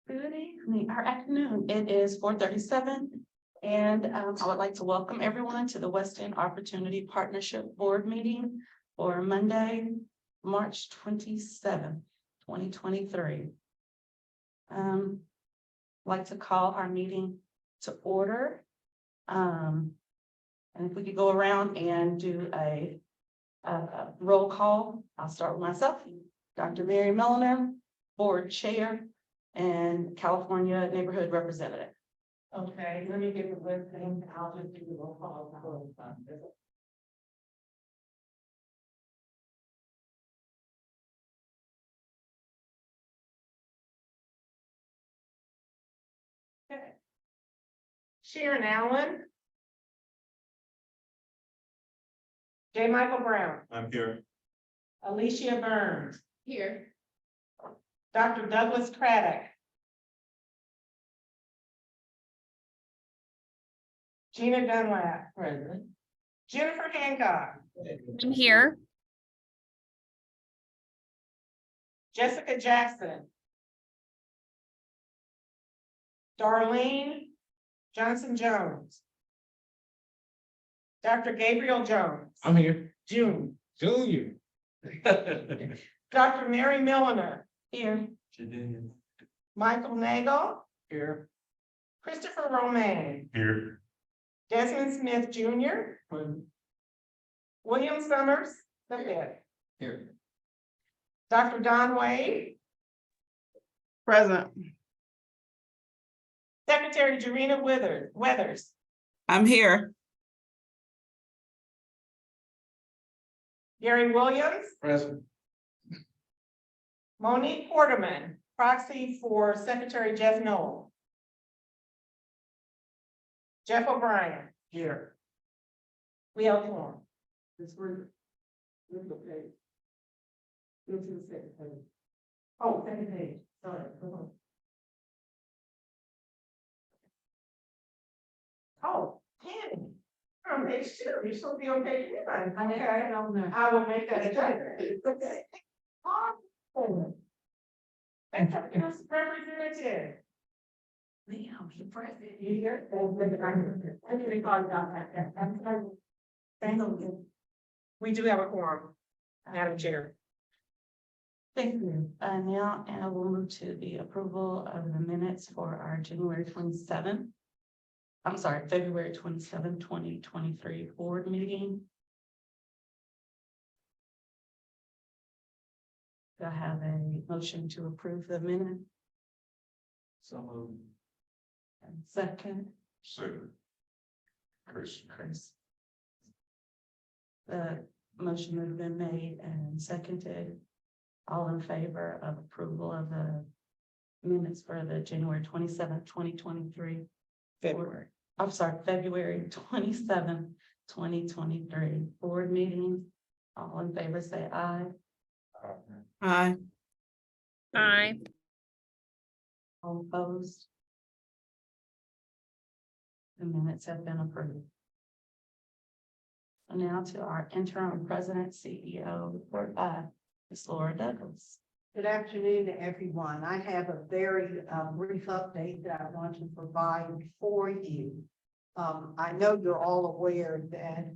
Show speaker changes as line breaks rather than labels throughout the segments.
Good evening, or afternoon. It is 4:37. And I would like to welcome everyone to the West End Opportunity Partnership Board meeting for Monday, March 27th, 2023. Like to call our meeting to order. And if we could go around and do a roll call, I'll start with myself. Dr. Mary Milliner, Board Chair, and California Neighborhood Representative.
Okay, let me get the list and I'll just do the roll call. Okay. Sharon Allen. J. Michael Brown.
I'm here.
Alicia Burns.
Here.
Dr. Douglas Craddock. Gina Dunlap. Present. Jennifer Hancock.
I'm here.
Jessica Jackson. Darlene Johnson Jones. Dr. Gabriel Jones.
I'm here.
June.
Junior.
Dr. Mary Milliner.
Here.
Michael Nagel.
Here.
Christopher Romaine.
Here.
Desmond Smith Jr. William Summers, the fifth.
Here.
Dr. Don Wade.
Present.
Secretary Jarena Weathers.
I'm here.
Gary Williams.
Present.
Monique Porterman, proxy for Secretary Jeff Noel. Jeff O'Brien.
Here.
We have one. This word. This is okay. This is the second page. Oh, second page, sorry. Oh, Tammy. On page 2, you're supposed to be on page 1. Okay, I will make that adjustment. It's okay. Awesome. And Council Representative. Liam, he present. You hear? I didn't call about that. Thank you. We do have a quorum, Madam Chair.
Thank you. Now, and we'll move to the approval of the minutes for our January 27th. I'm sorry, February 27th, 2023 board meeting. Do I have a motion to approve the minute?
So moved.
And second,
Second. Chris.
Chris. The motion has been made and seconded. All in favor of approval of the minutes for the January 27th, 2023.
February.
I'm sorry, February 27th, 2023 board meeting. All in favor, say aye.
Aye. Aye.
All opposed. The minutes have been approved. And now to our interim president, CEO report, Ms. Laura Douglas.
Good afternoon to everyone. I have a very brief update that I want to provide for you. I know you're all aware that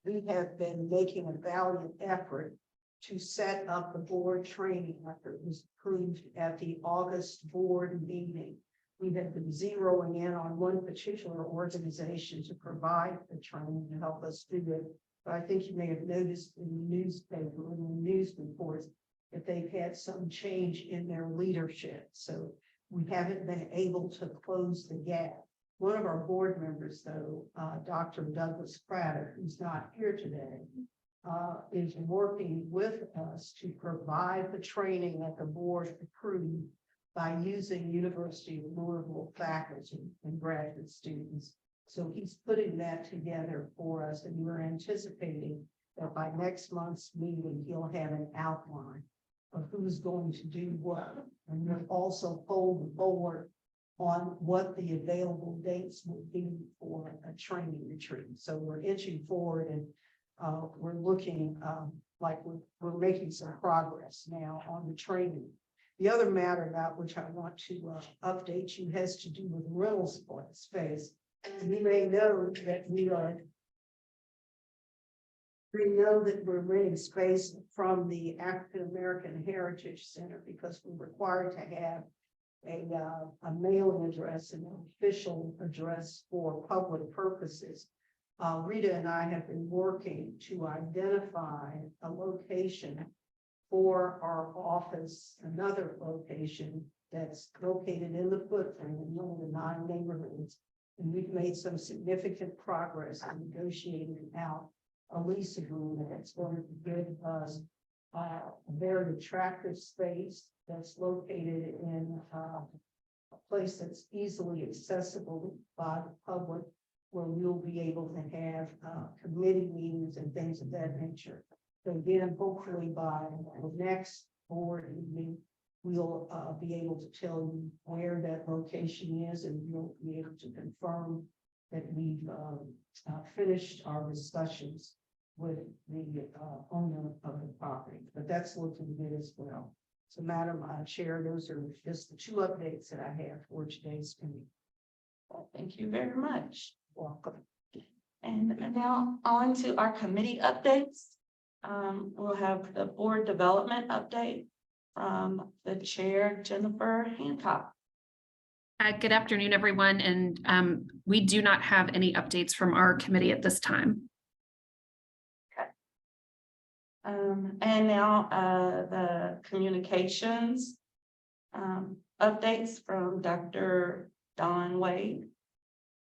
we have been making a valiant effort to set up the board training after it was approved at the August board meeting. We have been zeroing in on one particular organization to provide the training to help us do it. But I think you may have noticed in the newspaper, in the news reports, that they've had some change in their leadership. So we haven't been able to close the gap. One of our board members, though, Dr. Douglas Craddock, who's not here today, is working with us to provide the training that the board approved by using University of Louisville faculty and graduate students. So he's putting that together for us, and we're anticipating that by next month's meeting, he'll have an outline of who's going to do what. And we'll also hold the board on what the available dates will be for a training retreat. So we're inching forward, and we're looking like we're making some progress now on the training. The other matter about which I want to update you has to do with rental space. You may know that we know that we're renting space from the African American Heritage Center because we're required to have a mailing address and an official address for public purposes. Rita and I have been working to identify a location for our office, another location that's located in the footprint in one of the 9 neighborhoods. And we've made some significant progress in negotiating out a lease agreement that's going to give us a very attractive space that's located in a place that's easily accessible by the public, where we'll be able to have committee meetings and things of that nature. So again, hopefully by the next board meeting, we'll be able to tell you where that location is, and we'll be able to confirm that we've finished our discussions with the owner of the property. But that's looking good as well. So Madam Chair, those are just the 2 updates that I have for today's meeting.
Well, thank you very much.
Welcome.
And now on to our committee updates. We'll have the board development update from the chair, Jennifer Hancock.
Good afternoon, everyone, and we do not have any updates from our committee at this time.
And now the communications updates from Dr. Don Wade.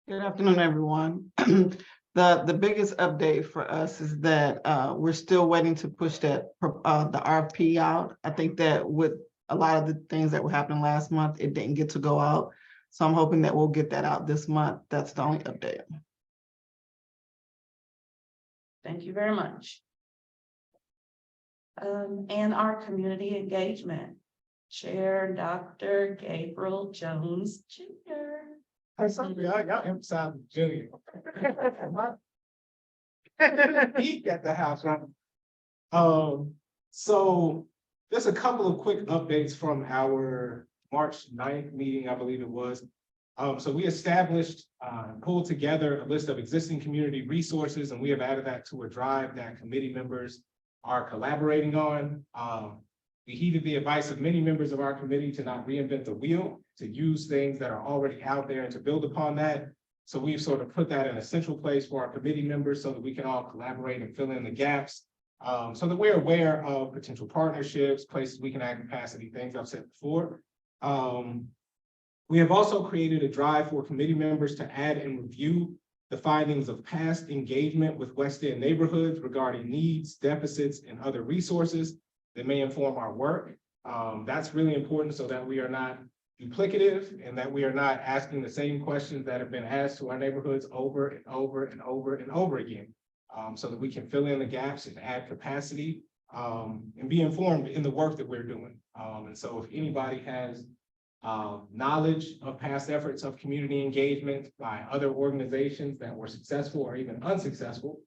Good afternoon, everyone. The biggest update for us is that we're still waiting to push that the RFP out. I think that with a lot of the things that were happening last month, it didn't get to go out. So I'm hoping that we'll get that out this month. That's the only update.
Thank you very much. And our community engagement chair, Dr. Gabriel Jones Jr.
Y'all emphasize Junior. He got the house right. So there's a couple of quick updates from our March 9th meeting, I believe it was. So we established, pulled together a list of existing community resources, and we have added that to a drive that committee members are collaborating on. We heeded the advice of many members of our committee to not reinvent the wheel, to use things that are already out there and to build upon that. So we've sort of put that in a central place for our committee members so that we can all collaborate and fill in the gaps. So that we're aware of potential partnerships, places we can add capacity, things I've said before. We have also created a drive for committee members to add and review the findings of past engagement with West End neighborhoods regarding needs, deficits, and other resources that may inform our work. That's really important so that we are not duplicative and that we are not asking the same questions that have been asked to our neighborhoods over and over and over and over again, so that we can fill in the gaps and add capacity and be informed in the work that we're doing. And so if anybody has knowledge of past efforts of community engagement by other organizations that were successful or even unsuccessful,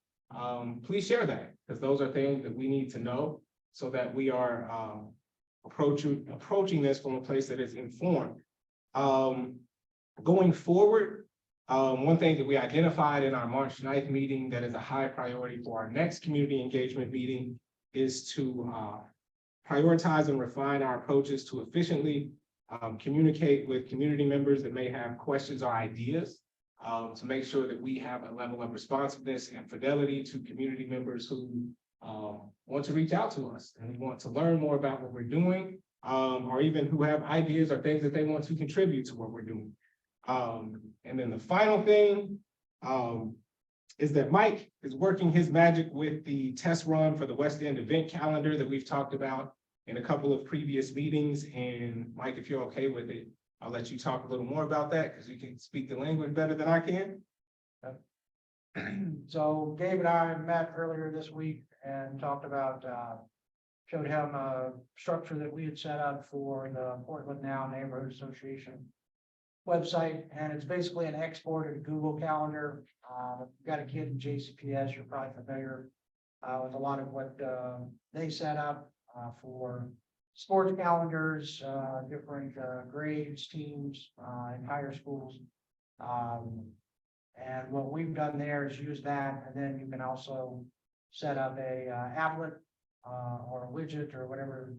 please share that, because those are things that we need to know so that we are approaching this from a place that is informed. Going forward, one thing that we identified in our March 9th meeting that is a high priority for our next community engagement meeting is to prioritize and refine our approaches to efficiently communicate with community members that may have questions or ideas, to make sure that we have a level of responsiveness and fidelity to community members who want to reach out to us and want to learn more about what we're doing, or even who have ideas or things that they want to contribute to what we're doing. And then the final thing is that Mike is working his magic with the test run for the West End event calendar that we've talked about in a couple of previous meetings. And Mike, if you're okay with it, I'll let you talk a little more about that because you can speak the language better than I can.
So Gabe and I met earlier this week and talked about, showed him a structure that we had set up for the Portland Now Neighborhood Association website. And it's basically an exported Google Calendar. You've got a kid in JCPS, you're probably familiar with a lot of what they set up for sports calendars, different grades, teams, in higher schools. And what we've done there is use that, and then you can also set up a applet or a widget or whatever,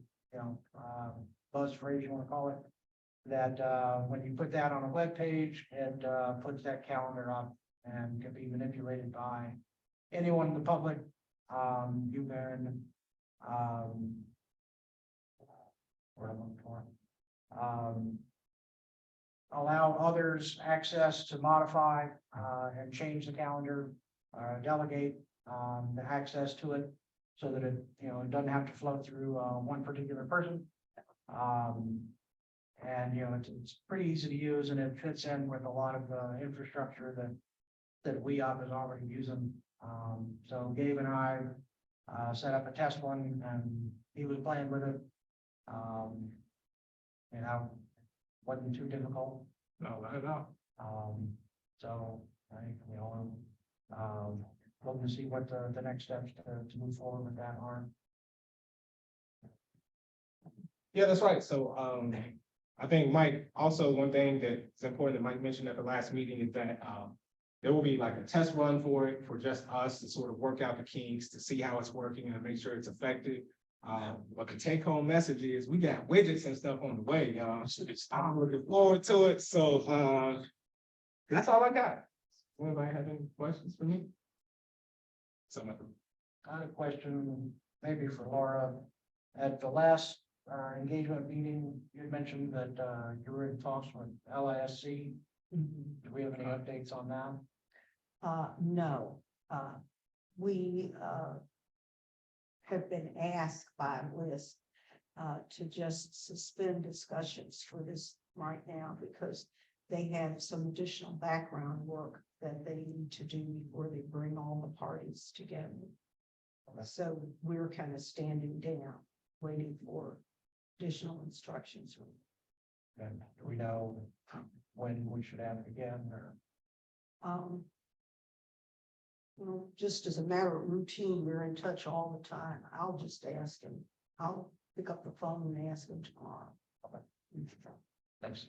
buzz phrase you want to call it. That when you put that on a web page, it puts that calendar up and can be manipulated by anyone in the public. You can what I'm looking for. Allow others access to modify and change the calendar, delegate the access to it so that it, it doesn't have to flow through one particular person. And, it's pretty easy to use, and it fits in with a lot of the infrastructure that WEOP is already using. So Gabe and I set up a test one, and he was playing with it. Wasn't too difficult.
No, not at all.
So I think looking to see what the next steps to move forward with that are.
Yeah, that's right. So, I think Mike, also one thing that's important that Mike mentioned at the last meeting is that, there will be like a test run for it, for just us to sort of work out the kinks, to see how it's working and make sure it's effective. What the take home message is, we got widgets and stuff on the way, y'all. I'm looking forward to it. So, that's all I got. Anybody have any questions for me?
I had a question maybe for Laura. At the last engagement meeting, you had mentioned that you were in talks with LISC. Do we have any updates on that?
No, we have been asked by Liz to just suspend discussions for this right now because they have some additional background work that they need to do before they bring all the parties together. So we're kind of standing down, waiting for additional instructions.
And do we know when we should have it again, or?
Well, just as a matter of routine, we're in touch all the time. I'll just ask him. I'll pick up the phone and ask him tomorrow.
Thanks.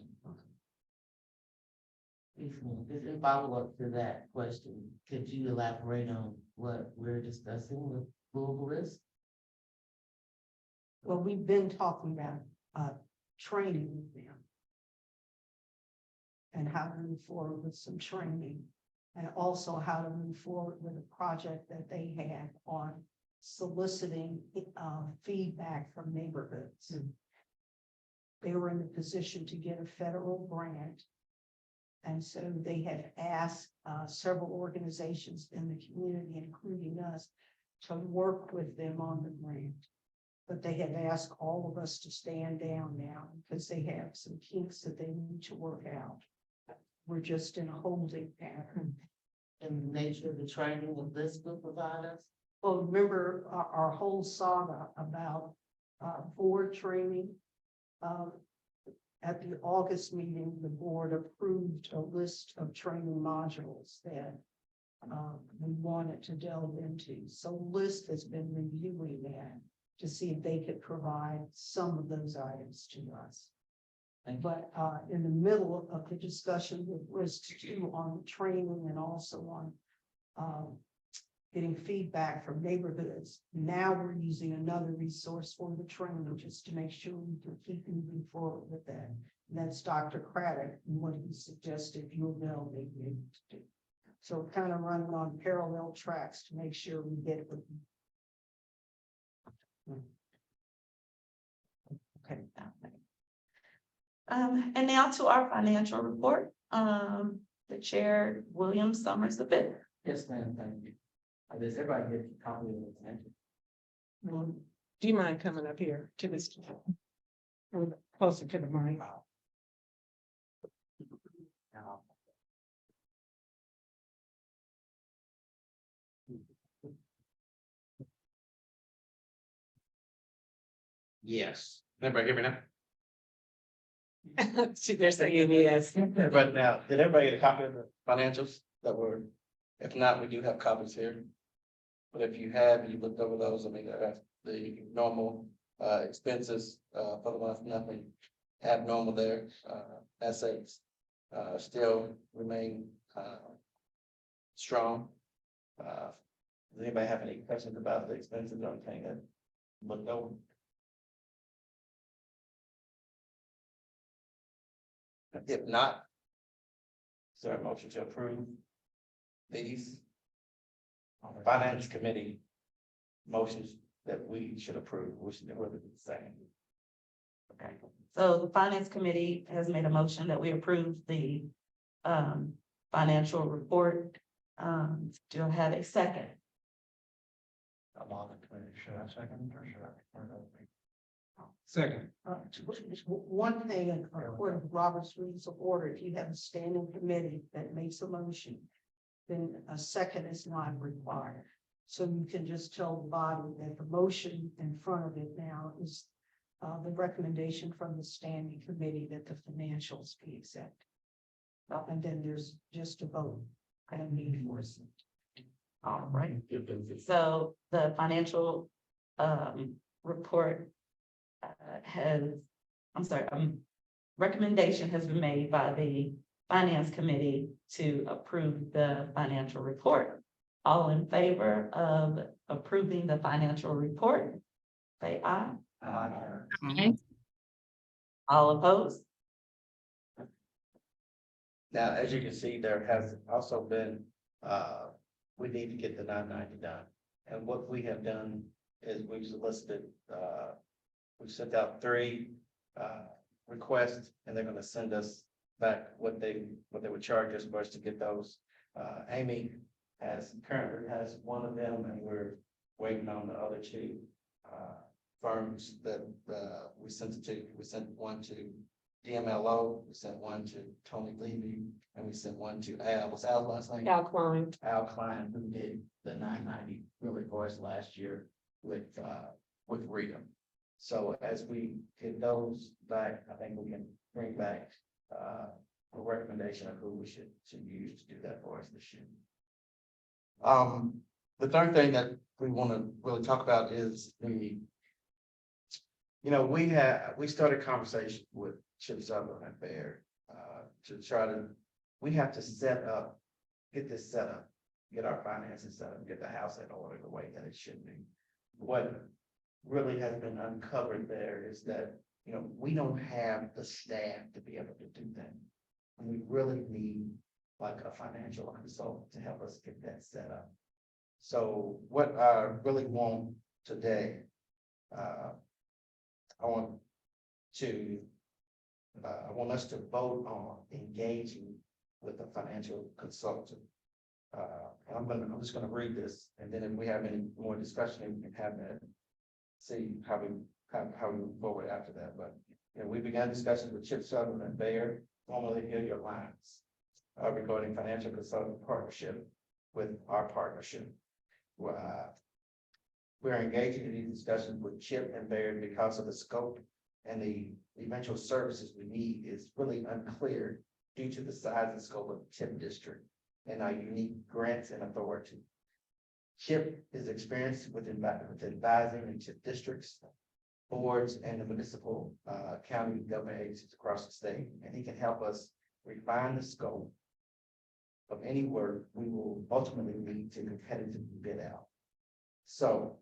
Just a follow-up to that question, could you elaborate on what we're discussing with Louisville Risk?
Well, we've been talking about training with them. And how to move forward with some training. And also how to move forward with a project that they had on soliciting feedback from neighborhoods. They were in the position to get a federal grant. And so they had asked several organizations in the community, including us, to work with them on the grant. But they have asked all of us to stand down now because they have some kinks that they need to work out. We're just in a holding pattern.
And the nature of the training that this will provide us?
Well, remember our whole saga about board training. At the August meeting, the board approved a list of training modules that we wanted to delve into. So LIST has been reviewing that to see if they could provide some of those items to us. But in the middle of the discussion with LIST too on training and also on getting feedback from neighborhoods. Now we're using another resource for the training just to make sure we can keep moving forward with that. And that's Dr. Craddock and what he suggested U of L may be able to do. So we're kind of running on parallel tracks to make sure we get it.
Okay. And now to our financial report. The chair, William Summers, the bid.
Yes, ma'am, thank you. Does everybody get a copy of the agenda?
Do you mind coming up here to this? Closer to the mic.
Yes. Everybody hear me now?
They're saying yes.
Everybody now, did everybody get a copy of the financials that were, if not, we do have copies here. But if you have, you looked over those, I mean, that's the normal expenses, for the month, nothing abnormal there. Assets, still remain, strong. Does anybody have any questions about the expenses or anything that looked over? If not, is there a motion to approve these? Finance Committee motions that we should approve, which they were the same.
Okay, so the Finance Committee has made a motion that we approve the financial report. Do I have a second?
I'm on the committee. Should I second or should I?
Second.
One thing, according to Robert's Rules of Order, if you have a standing committee that makes a motion, then a second is not required. So you can just tell the body that the motion in front of it now is the recommendation from the standing committee that the financials be accepted. And then there's just a vote and need for it.
All right, so the financial report recommendation has been made by the Finance Committee to approve the financial report. All in favor of approving the financial report, say aye.
Okay.
All opposed?
Now, as you can see, there has also been, we need to get the 990 done. And what we have done is we've solicited, we've sent out 3 requests, and they're gonna send us back what they would charge us for us to get those. Amy currently has one of them, and we're waiting on the other 2 firms that we sent it to. We sent one to DMLO, we sent one to Tony Levy, and we sent one to Al. What's Al's last name?
Al Klein.
Al Klein, who did the 990 really for us last year with Rita. So as we get those back, I think we can bring back a recommendation of who we should use to do that for us this year. The third thing that we want to really talk about is we started conversation with Chip Sutherland and Baird to try to, we have to get this set up, get our finances set up, get the house in order the way that it should be. What really has been uncovered there is that, we don't have the staff to be able to do that. And we really need like a financial consultant to help us get that set up. So what I really want today, I want us to vote on engaging with a financial consultant. I'm just gonna read this, and then if we have any more discussion, we can have that. See how we move forward after that, but, we began discussions with Chip Sutherland and Baird, formerly Hilliard Lyons, regarding financial consulting partnership with our partnership. We're engaging in these discussions with Chip and Baird because of the scope and the eventual services we need is really unclear due to the size and scope of the Chip district and our unique grants and authority. Chip is experienced with advising in Chip districts, boards, and the municipal county government agencies across the state, and he can help us refine the scope of any work we will ultimately need to competitively bid out. So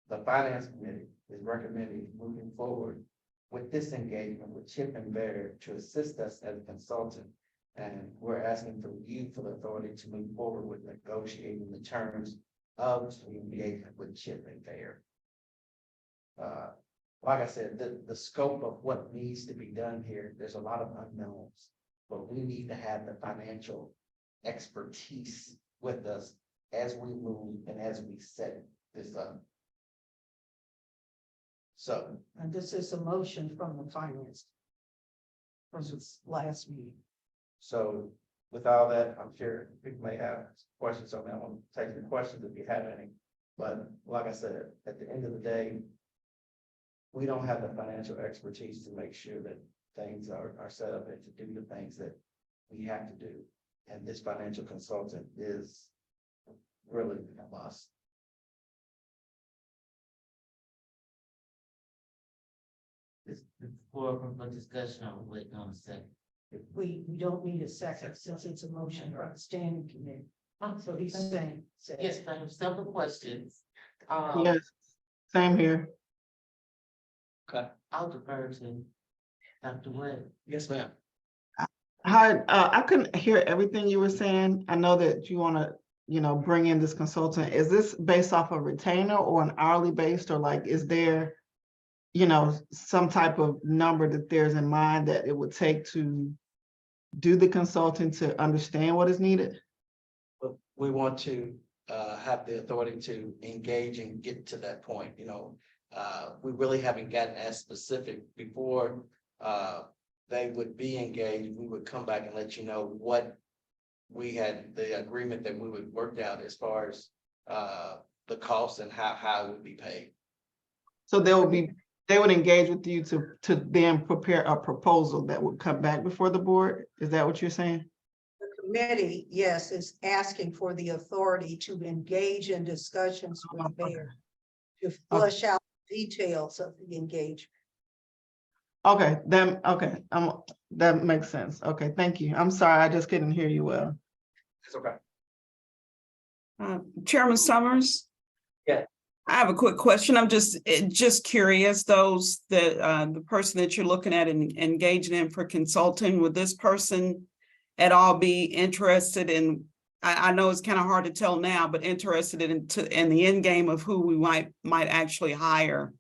the Finance Committee is recommending moving forward with this engagement with Chip and Baird to assist us as a consultant. And we're asking for you for the authority to move forward with negotiating the terms of the engagement with Chip and Baird. Like I said, the scope of what needs to be done here, there's a lot of unknowns, but we need to have the financial expertise with us as we move and as we set this up. So,
And this is a motion from the finance. From its last meeting.
so with all that, I'm sure people may have questions on that. I want to take the questions if you have any. But like I said, at the end of the day, we don't have the financial expertise to make sure that things are set up and to do the things that we have to do. And this financial consultant is really a must.
It's for discussion, I'm waiting on a second.
We don't need a second since it's a motion from the standing committee. So he's saying.
Yes, I have several questions.
Yes, same here.
I'll defer to Dr. Webb.
Yes, ma'am.
Hi, I couldn't hear everything you were saying. I know that you want to, bring in this consultant. Is this based off a retainer or an hourly based, or like, is there, some type of number that there's in mind that it would take to do the consulting to understand what is needed?
But we want to have the authority to engage and get to that point, we really haven't gotten as specific before. They would be engaged, we would come back and let you know what we had, the agreement that we would work out as far as the costs and how it would be paid.
So they would engage with you to then prepare a proposal that would come back before the board? Is that what you're saying?
The committee, yes, is asking for the authority to engage in discussions with Bayer to flush out details of the engagement.
Okay, that makes sense. Okay, thank you. I'm sorry, I just couldn't hear you well.
It's okay.
Chairman Summers?
Yeah.
I have a quick question. I'm just curious, the person that you're looking at and engaging in for consulting, would this person at all be interested in, I know it's kind of hard to tell now, but interested in the end game of who we might actually hire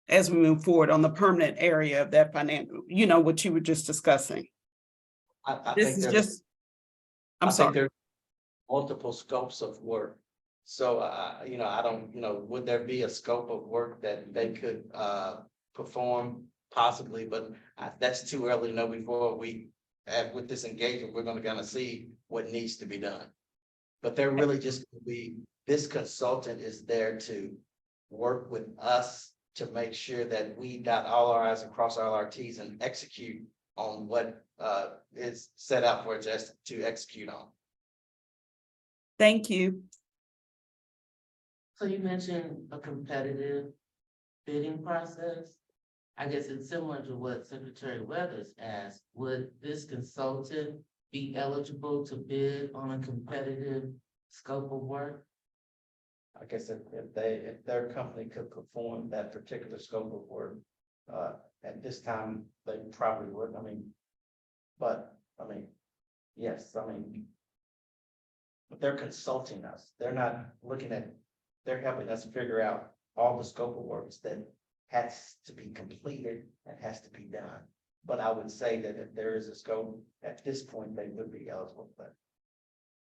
as we move forward on the permanent area of that financial, what you were just discussing? This is just, I'm sorry.
There's multiple scopes of work. So, I don't, would there be a scope of work that they could perform possibly, but that's too early to know before we have with this engagement, we're gonna kind of see what needs to be done. But they're really just gonna be, this consultant is there to work with us to make sure that we dot all our i's and cross all our t's and execute on what is set out for us to execute on.
Thank you.
So you mentioned a competitive bidding process. I guess it's similar to what Secretary Weathers asked. Would this consultant be eligible to bid on a competitive scope of work?
I guess if their company could perform that particular scope of work, at this time, they probably would, yes, but they're consulting us. They're not looking at, they're helping us figure out all the scope of works that has to be completed and has to be done. But I would say that if there is a scope, at this point, they would be eligible for that.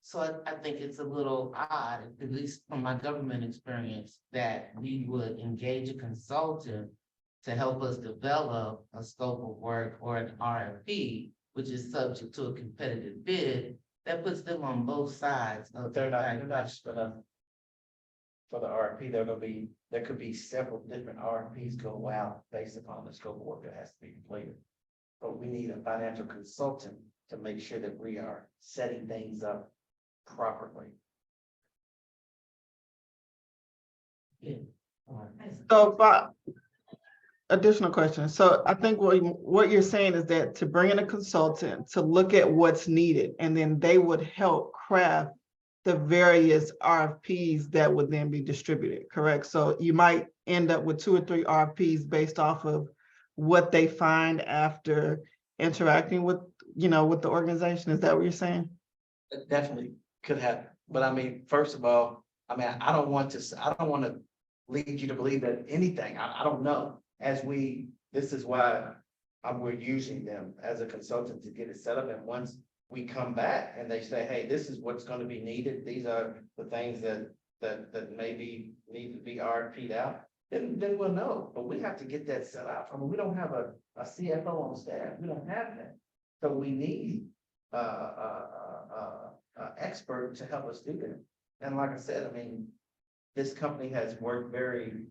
So I think it's a little odd, at least from my government experience, that we would engage a consultant to help us develop a scope of work or an RFP, which is subject to a competitive bid, that puts them on both sides of.
They're not just gonna, for the RFP, there could be several different RFPs go out based upon the scope of work that has to be completed. But we need a financial consultant to make sure that we are setting things up properly.
Yeah. All right.
So, additional question. So I think what you're saying is that to bring in a consultant to look at what's needed, and then they would help craft the various RFPs that would then be distributed, correct? So you might end up with 2 or 3 RFPs based off of what they find after interacting with, with the organization. Is that what you're saying?
It definitely could happen, but first of all, I don't want to lead you to believe that anything, I don't know. This is why we're using them as a consultant to get it set up, and once we come back and they say, hey, this is what's going to be needed, these are the things that maybe need to be RFP'd out, then we'll know. But we have to get that set up. We don't have a CFO on staff, we don't have that. So we need expert to help us do that. And like I said, this company has worked very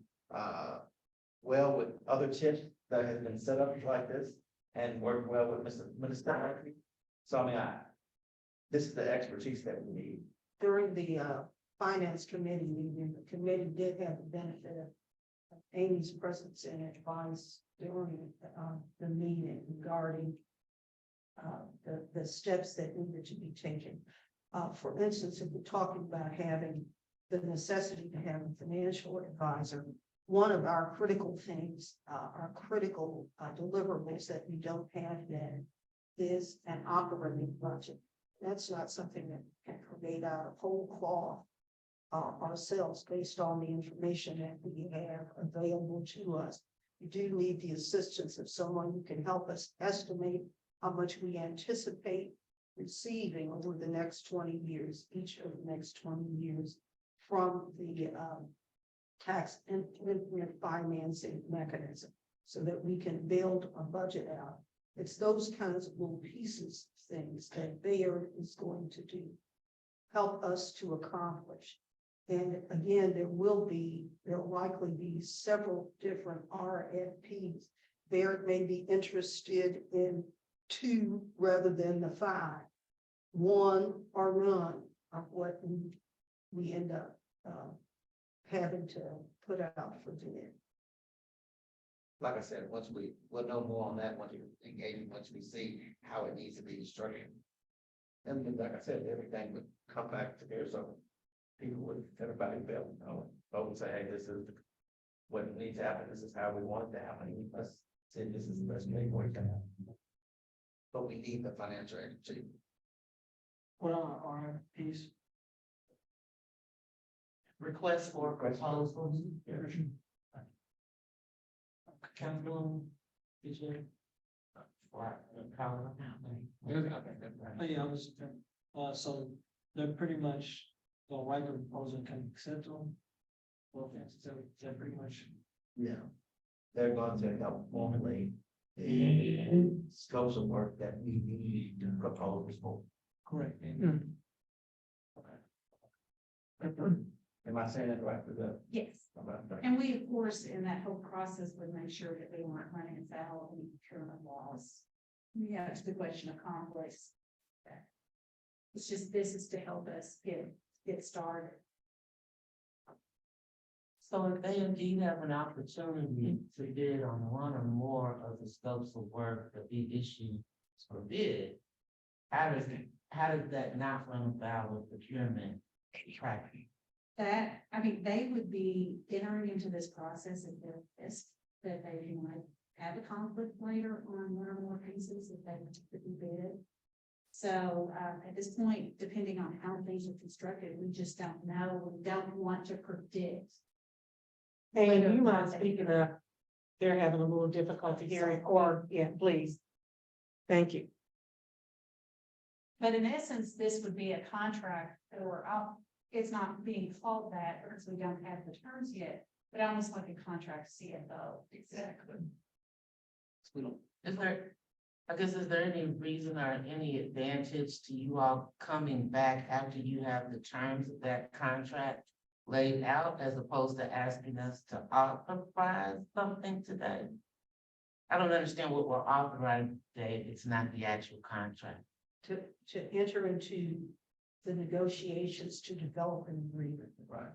well with other chips that have been set up like this and worked well with Minister. So this is the expertise that we need.
During the finance committee meeting, the committee did have the benefit of Amy's presence and advice during, the meeting regarding the steps that needed to be taken. For instance, if we're talking about having the necessity to have a financial advisor, one of our critical things, our critical deliverables that we don't have yet is an operating budget. That's not something that we can create out of whole cloth ourselves based on the information that we have available to us. We do need the assistance of someone who can help us estimate how much we anticipate receiving over the next 20 years, each of the next 20 years from the tax increment financing mechanism so that we can build a budget out. It's those kinds of little pieces, things that Bayer is going to do, help us to accomplish. And again, there will likely be several different RFPs. Bayer may be interested in 2 rather than the 5, 1 or none of what we end up having to put out for bid.
Like I said, we'll know more on that once we engage, once we see how it needs to be structured. And then, like I said, everything would come back to there, so people would, everybody would be able to know, vote and say, hey, this is what needs to happen, this is how we want it to happen, let's say this is the best way for it to happen. But we need the financial energy.
What are our RFPs?
Request for proposals. Councilwoman, did you?
Yeah, I was, so they're pretty much, the write the proposal can accept them. Well, is that pretty much?
Yeah. They're going to help formulate the scopes of work that we need to propose for.
Correct.
Am I saying it right for the?
Yes, and we, of course, in that whole process would make sure that we weren't running afoul of any procurement laws. Yeah, it's the question of conflicts. It's just, this is to help us get started.
So if they indeed have an opportunity to bid on one or more of the scopes of work that we issue for bid, how does that not run afoul of procurement practice?
That, I mean, they would be entering into this process at their risk that they might have a conflict later on one or more pieces if they could be bid. So at this point, depending on how things are constructed, we just don't know. We don't want to predict.
And you mind speaking up? They're having a little difficulty hearing, or, yeah, please. Thank you.
But in essence, this would be a contract, or it's not being called that because we don't have the terms yet, but almost like a contract CFO.
Exactly. Is there any reason or any advantage to you all coming back after you have the terms of that contract laid out as opposed to asking us to authorize something today? I don't understand what we're authorizing today if it's not the actual contract.
To enter into the negotiations to develop an agreement.
Right.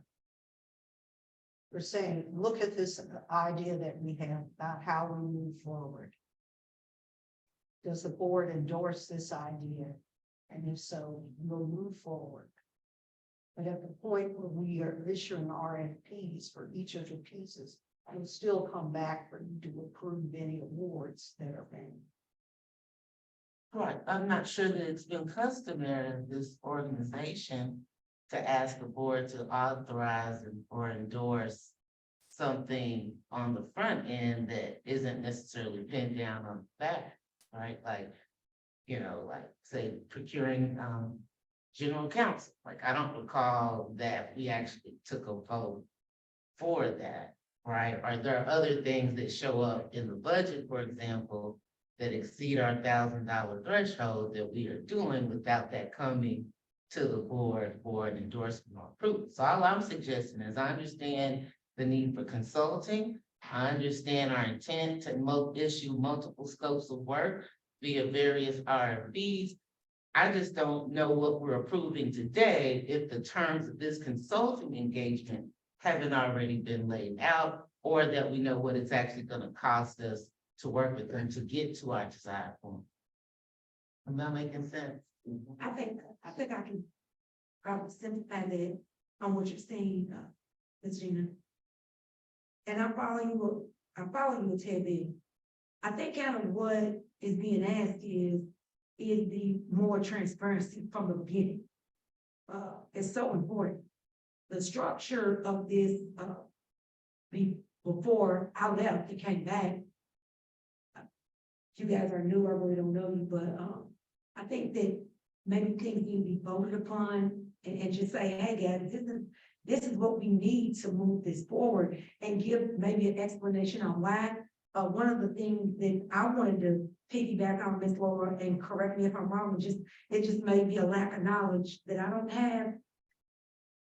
We're saying, look at this idea that we have about how we move forward. Does the board endorse this idea? And if so, we'll move forward. But at the point where we are issuing RFPs for each of the pieces, we'll still come back for you to approve any awards that are made.
Right, I'm not sure that it's been customary in this organization to ask the board to authorize or endorse something on the front end that isn't necessarily pinned down on the back, right? Like, like say procuring general counsel. Like, I don't recall that we actually took a vote for that, right? Or there are other things that show up in the budget, for example, that exceed our $1,000 threshold that we are doing without that coming to the board for an endorsement or approval. So all I'm suggesting is I understand the need for consulting. I understand our intent to issue multiple scopes of work via various RFPs. I just don't know what we're approving today if the terms of this consulting engagement haven't already been laid out or that we know what it's actually gonna cost us to work with them to get to our desired point. Am I making sense?
I think I can probably simplify that on what you're saying, Ms. Gina. And I'm following you, Ted Bill. I think kind of what is being asked is the more transparency from the beginning. It's so important. The structure of this, before I left, it came back. You guys are new, I really don't know you, but, I think that maybe things need to be voted upon and just say, hey, guys, this is what we need to move this forward and give maybe an explanation on why. One of the things that I wanted to piggyback on, Ms. Laura, and correct me if I'm wrong, it just may be a lack of knowledge that I don't have.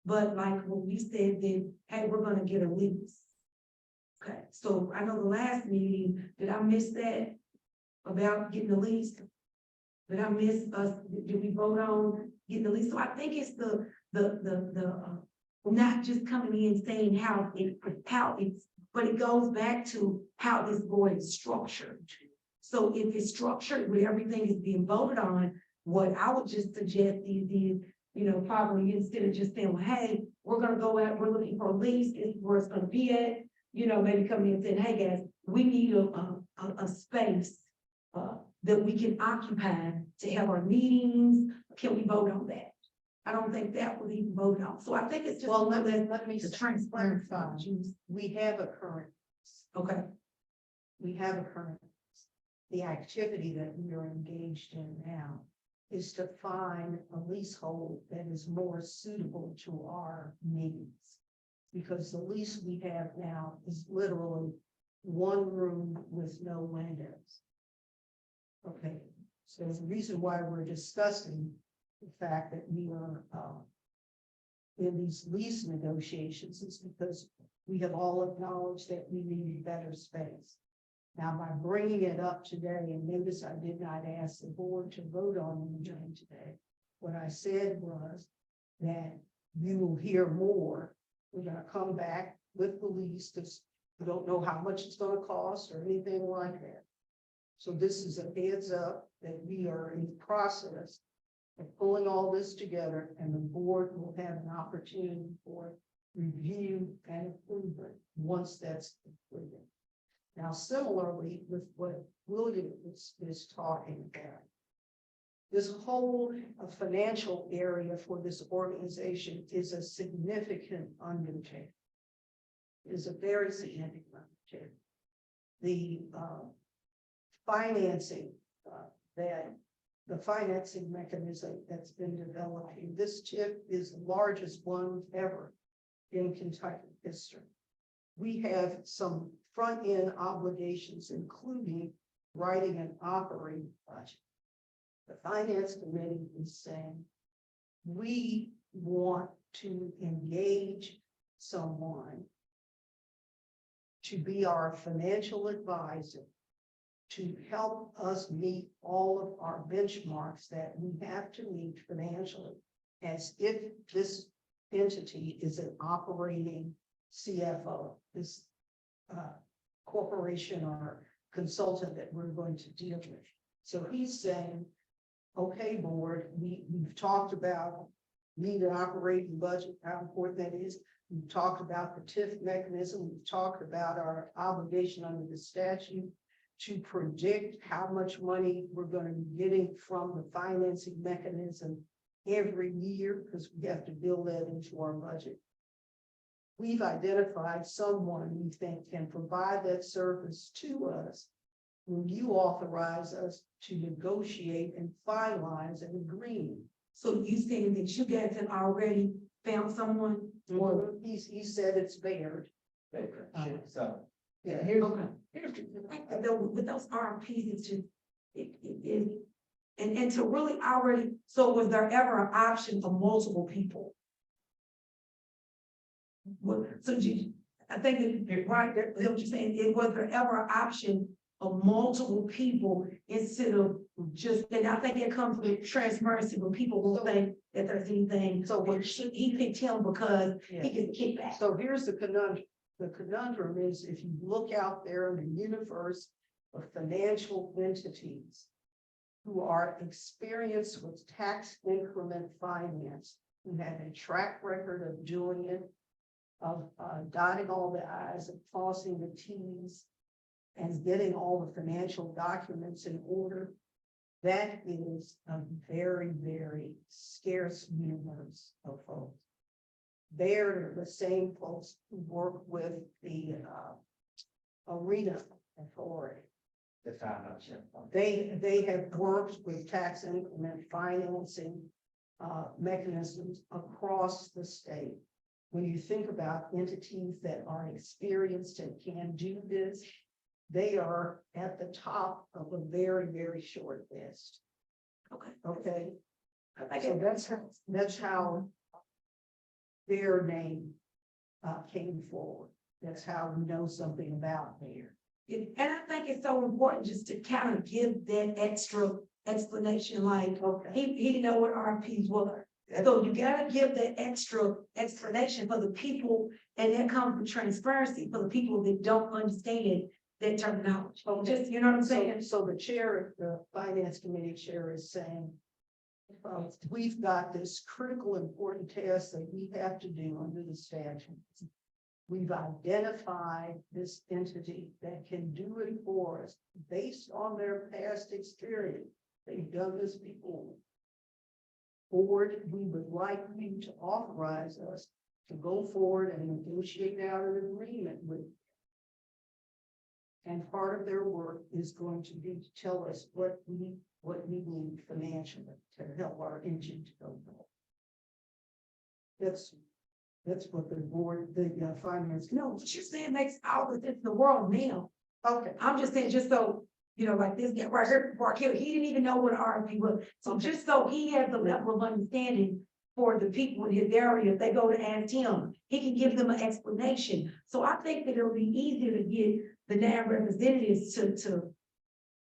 But like when we said that, hey, we're gonna get a lease. Okay, so I know the last meeting, did I miss that about getting the lease? Did I miss us, did we vote on getting the lease? So I think it's not just coming in saying how it's, but it goes back to how this board is structured. So if it's structured where everything is being voted on, what I would just suggest is, probably instead of just saying, well, hey, we're gonna go out, we're looking for a lease, this is where it's gonna be at, maybe coming in and saying, hey, guys, we need a space that we can occupy to have our meetings. Can we vote on that? I don't think that was even voted on. So I think it's just.
Well, let me
the transparency.
clarify. We have a current,
Okay,
we have a current. The activity that we are engaged in now is to find a leasehold that is more suitable to our needs. Because the lease we have now is literally one room with no windows. Okay, so the reason why we're discussing the fact that we are in these lease negotiations is because we have all acknowledged that we need better space. Now, by bringing it up today, and notice I did not ask the board to vote on it during today. What I said was that you will hear more. We're gonna come back with the lease, because we don't know how much it's gonna cost or anything like that. So this is a heads up that we are in the process of pulling all this together, and the board will have an opportunity for review and approval once that's completed. Now, similarly with what William is talking about, this whole financial area for this organization is a significant undertaking. It is a very significant undertaking. The financing the financing mechanism that's been developing. This TIF is the largest one ever in Kentucky history. We have some front-end obligations, including writing an operating budget. The finance committee is saying, we want to engage someone to be our financial advisor, to help us meet all of our benchmarks that we have to meet financially, as if this entity is an operating CFO, this corporation or consultant that we're going to deal with. So he's saying, okay, board, we've talked about need an operating budget, how important that is. We've talked about the TIF mechanism. We've talked about our obligation under the statute to predict how much money we're going to be getting from the financing mechanism every year, because we have to build that into our budget. We've identified someone we think can provide that service to us when you authorize us to negotiate and finalize an agreement.
so you saying that you guys have already found someone?
Or he said it's Baird.
So,
Yeah,
Okay. With those RFPs, it's just, and to really already, so was there ever an option for multiple people? Well, so I think that, right, that's what you're saying, was there ever an option of multiple people instead of just, and I think it comes with transparency when people will think that there's anything.
So what-
he picked him because
Yeah.
he gets kickback.
So here's the conundrum. the conundrum is if you look out there in the universe of financial entities who are experienced with tax increment finance, who have a track record of doing it, of dotting all the i's and crossing the t's, and getting all the financial documents in order, that is a very, very scarce universe of folks. They're the same folks who work with the arena authority. They have worked with tax increment financing mechanisms across the state. When you think about entities that are experienced and can do this, they are at the top of a very, very short list.
Okay.
Okay, so that's how their name came forward. That's how we know something about Mayor.
And I think it's so important just to kind of give that extra explanation, like,
Okay.
he didn't know what RFPs were. So you gotta give that extra explanation for the people, and that comes with transparency for the people that don't understand that terminology. Just, you know what I'm saying?
So the chair, the finance committee chair is saying, we've got this critical important task that we have to do under the statute. We've identified this entity that can do it for us based on their past experience. They've done this before. Board, we would like you to authorize us to go forward and negotiate out an agreement with. And part of their work is going to be to tell us what we need financially to help our engine to go forward. That's what the board, the finance.
No, what you're saying makes all the difference in the world now.
Okay.
I'm just saying, just so, you know, like this guy right here, Mark Hill, he didn't even know what an RFP was. So just so he has the level of understanding for the people in his area, if they go to ask him, he can give them an explanation. So I think that it'll be easier to get the damn representatives to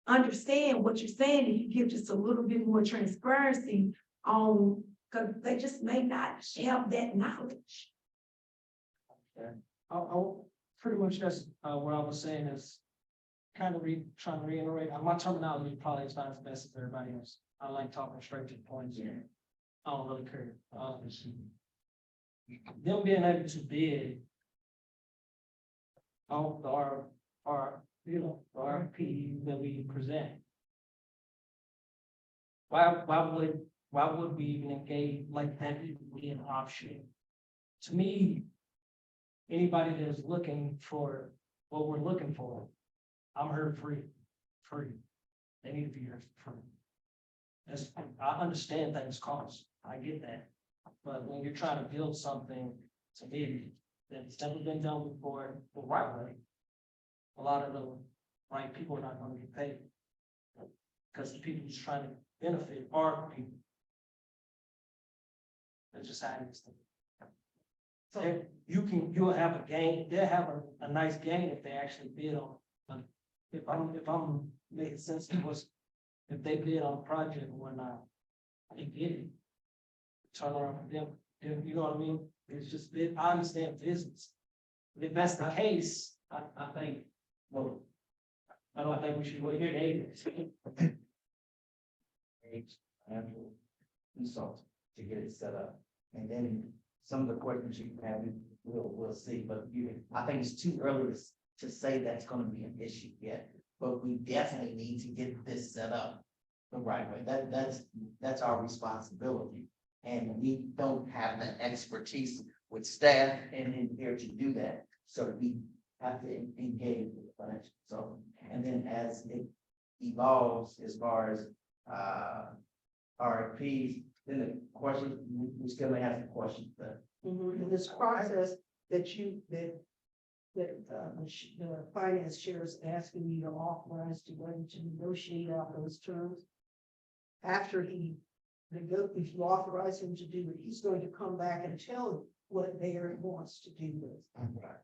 understand what you're saying, if you give just a little bit more transparency on, because they just may not have that knowledge.
I'll pretty much that's what I was saying is kind of trying to reiterate. My terminology probably is not as best as everybody else. I like talking straight to the point. I don't really care. Them being able to bid on our the RFP that we present. Why would we even engage like that would be an option? To me, anybody that is looking for what we're looking for, I'm here free. They need to be here free. I understand things cost, I get that. But when you're trying to build something to me that's never been done before the right way, a lot of the right people are not gonna get paid. Because the people who's trying to benefit are people. That's just how it is. So you'll have a gain, they'll have a nice gain if they actually bid on. But if I'm making sense of what's, if they bid on a project and whatnot, they get it. Turn around for them, you know what I mean? It's just, I understand business. If that's the case, I think, well, I don't think we should wait here, David.
Actual consult to get it set up. And then some of the questions you have, we'll see, but I think it's too early to say that's gonna be an issue yet. But we definitely need to get this set up the right way. That's our responsibility. And we don't have the expertise with staff and in here to do that. So we have to engage with the financial. So, and then as it evolves as far as RFPs, then the question, we still may have some questions there.
In this process that the finance chair is asking you to authorize to go to negotiate out those terms. After if you authorize him to do it, he's going to come back and tell you what Mayor wants to do with,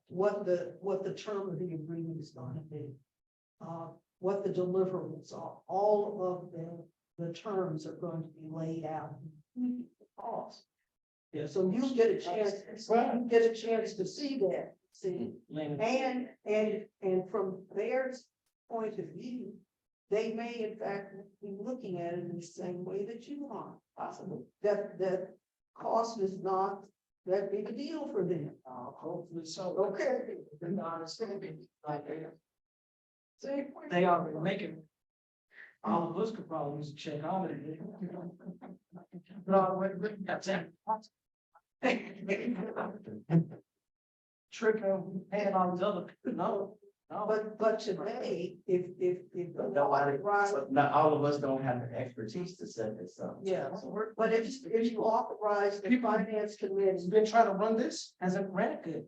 what the term of the agreement is going to be, what the deliverables are. All of the terms are going to be laid out. Cost.
Yeah.
So you get a chance to see that See,
Lane.
and from their point of view, they may in fact be looking at it in the same way that you are, possible. That cost is not that big a deal for them.
Hopefully so.
Okay.
They're not understanding, like,
See?
they already making. All of us could probably use a check on it. No, wait, that's it. Trick and all these other, no.
But today, if.
Nobody,
Right.
so not all of us don't have the expertise to set this up.
Yeah, but if you authorize the finance
It's
committee,
been trying to run this, hasn't ran it good,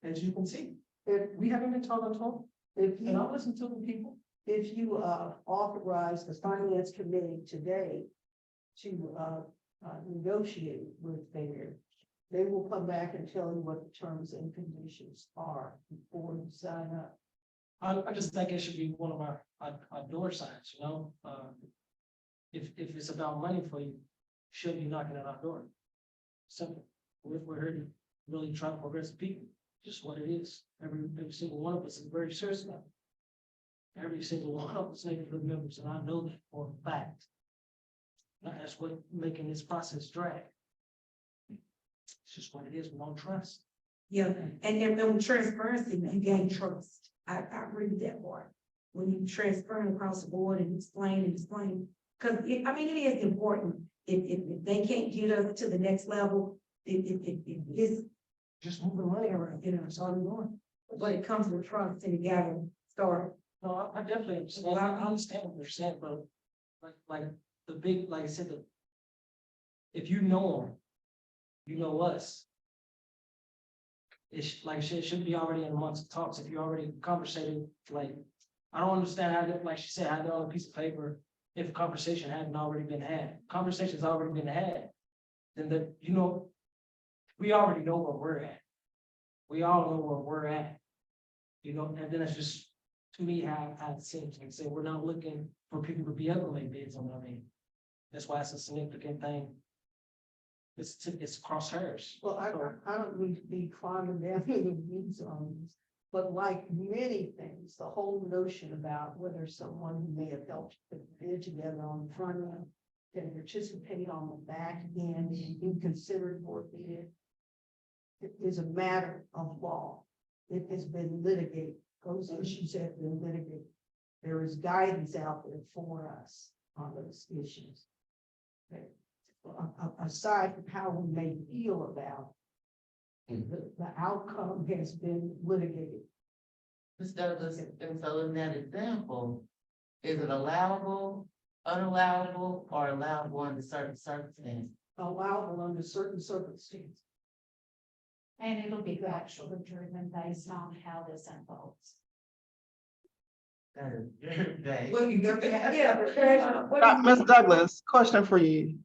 as you can see.
if,
We haven't been told at all,
if
and I
you,
listen to the people.
if you, authorize the finance committee today to, negotiate with Bayer, they will come back and tell you what the terms and conditions are before you sign up.
I just think it should be one of our door signs, you know, if it's about money for you, shouldn't be knocking at our door. Simple, we're here to really try to progress the people, just what it is, every single one of us is very serious about it. Every single one of us neighborhood members, and I know that for a fact. That's what making this process drag. It's just what it is, we don't trust.
Yeah, and with transparency, you gain trust. I agree with that part. When you transparent across the board and explain, because I mean, it is important. If they can't get us to the next level, it's,
Just moving money around,
you know,
that's all we're doing.
but it comes with trust and you gotta start.
No, I definitely understand, I understand what you're saying, but like the big, like I said, if you know them, you know us. It's like I said, it should be already in amongst the talks, if you already conversating, like, I don't understand how, like she said, how they're on a piece of paper, if a conversation hadn't already been had, conversation's already been had, then you know, we already know where we're at. We all know where we're at. You know, and then it's just, to me, how it seems, like I said, we're not looking for people to be able to make bids on what I mean. That's why it's a significant thing. It's across hers.
Well, I don't need to be climbing down any weeds on this, but like many things, the whole notion about whether someone who may have helped put the bid together on the front end can participate on the back end and be considered for a bid. It is a matter of law. It has been litigated. Those issues have been litigated. There is guidance out there for us on those issues. Okay. Aside from how we may feel about it, the outcome has been litigated.
Ms. Douglas, and so in that example, is it allowable, unallowable, or allowable under certain circumstances?
Allowable under certain circumstances.
And it'll be factually driven based on how this unfolds.
That is very vague.
What you got? Yeah.
Ms. Douglas, question for you.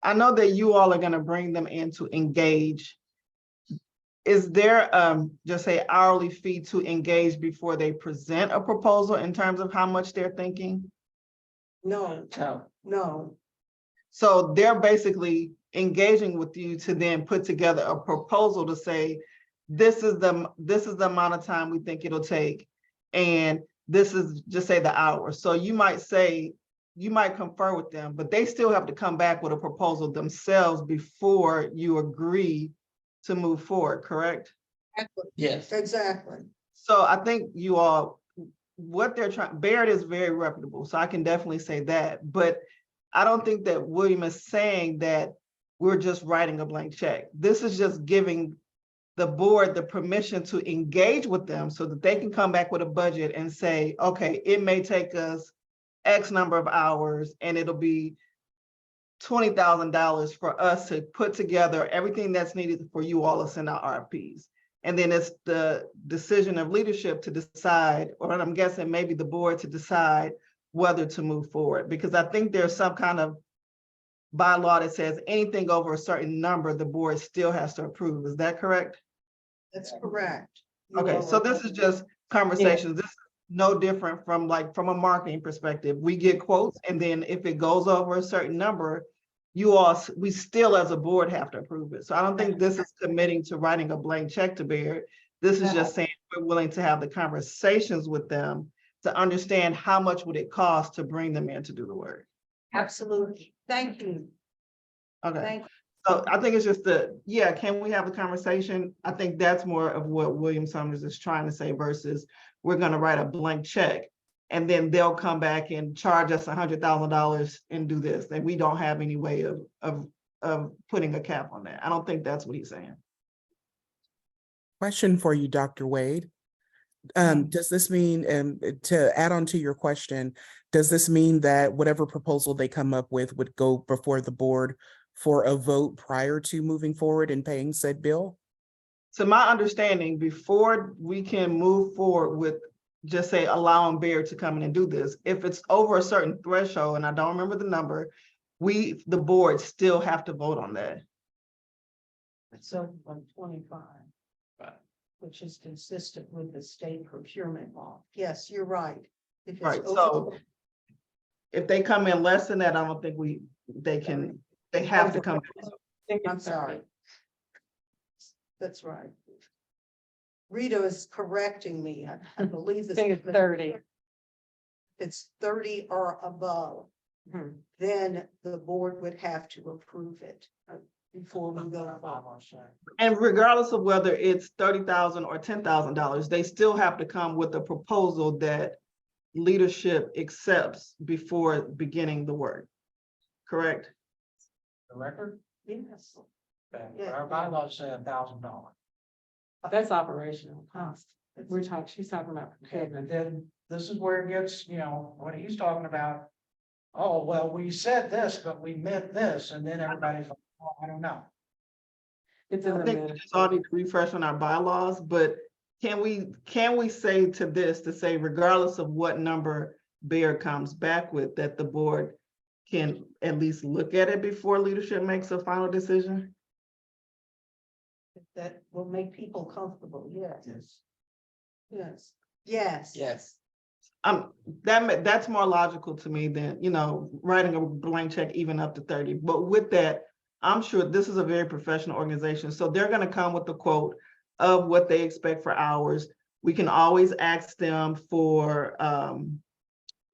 I know that you all are gonna bring them in to engage. Is there just say hourly fee to engage before they present a proposal in terms of how much they're thinking?
No, no.
So they're basically engaging with you to then put together a proposal to say, this is the amount of time we think it'll take. And this is just say the hour. So you might say, you might confer with them, but they still have to come back with a proposal themselves before you agree to move forward, correct?
Yes.
Exactly.
So I think you all, what they're trying, Baird is very reputable, so I can definitely say that, but I don't think that William is saying that we're just writing a blank check. This is just giving the board the permission to engage with them so that they can come back with a budget and say, okay, it may take us X number of hours and it'll be $20,000 for us to put together everything that's needed for you all to send out RFPs. And then it's the decision of leadership to decide, or I'm guessing maybe the board to decide whether to move forward. Because I think there's some kind of bylaw that says anything over a certain number, the board still has to approve. Is that correct?
That's correct.
Okay, so this is just conversations. This is no different from from a marketing perspective. We get quotes, and then if it goes over a certain number, we still as a board have to approve it. So I don't think this is committing to writing a blank check to Baird. This is just saying we're willing to have the conversations with them to understand how much would it cost to bring them in to do the work.
Absolutely. Thank you.
Okay,
Thank,
so I think it's just can we have a conversation? I think that's more of what William Summers is trying to say versus we're gonna write a blank check. And then they'll come back and charge us $100,000 and do this, and we don't have any way of putting a cap on that. I don't think that's what he's saying.
Question for you, Dr. Wade. Does this mean, to add on to your question, does this mean that whatever proposal they come up with would go before the board for a vote prior to moving forward and paying said bill?
To my understanding, before we can move forward with just say allowing Bayer to come in and do this, if it's over a certain threshold, and I don't remember the number, the board still have to vote on that.
so 125. Which is consistent with the state procurement law. Yes, you're right. If it's
Right,
over-
so if they come in less than that, I don't think they have to come.
I'm sorry. That's right. Rita is correcting me. I believe this.
I think it's 30.
It's 30 or above. Then the board would have to approve it before we go.
And regardless of whether it's $30,000 or $10,000, they still have to come with a proposal that leadership accepts before beginning the work. Correct?
The record,
Yes.
our bylaws say $1,000.
That's operational cost. She's talking about.
Okay, and then this is where it gets, what he's talking about. Oh, well, we said this, but we meant this, and then everybody's like, oh, I don't know.
It's
I think we just all need to refresh on our bylaws, but can we say to this, to say regardless of what number Bayer comes back with, that the board can at least look at it before leadership makes a final decision?
That will make people comfortable, yes.
Yes.
Yes. Yes.
Yes.
That's more logical to me than, writing a blank check even up to 30. But with that, I'm sure this is a very professional organization. So they're gonna come with the quote of what they expect for hours. We can always ask them for,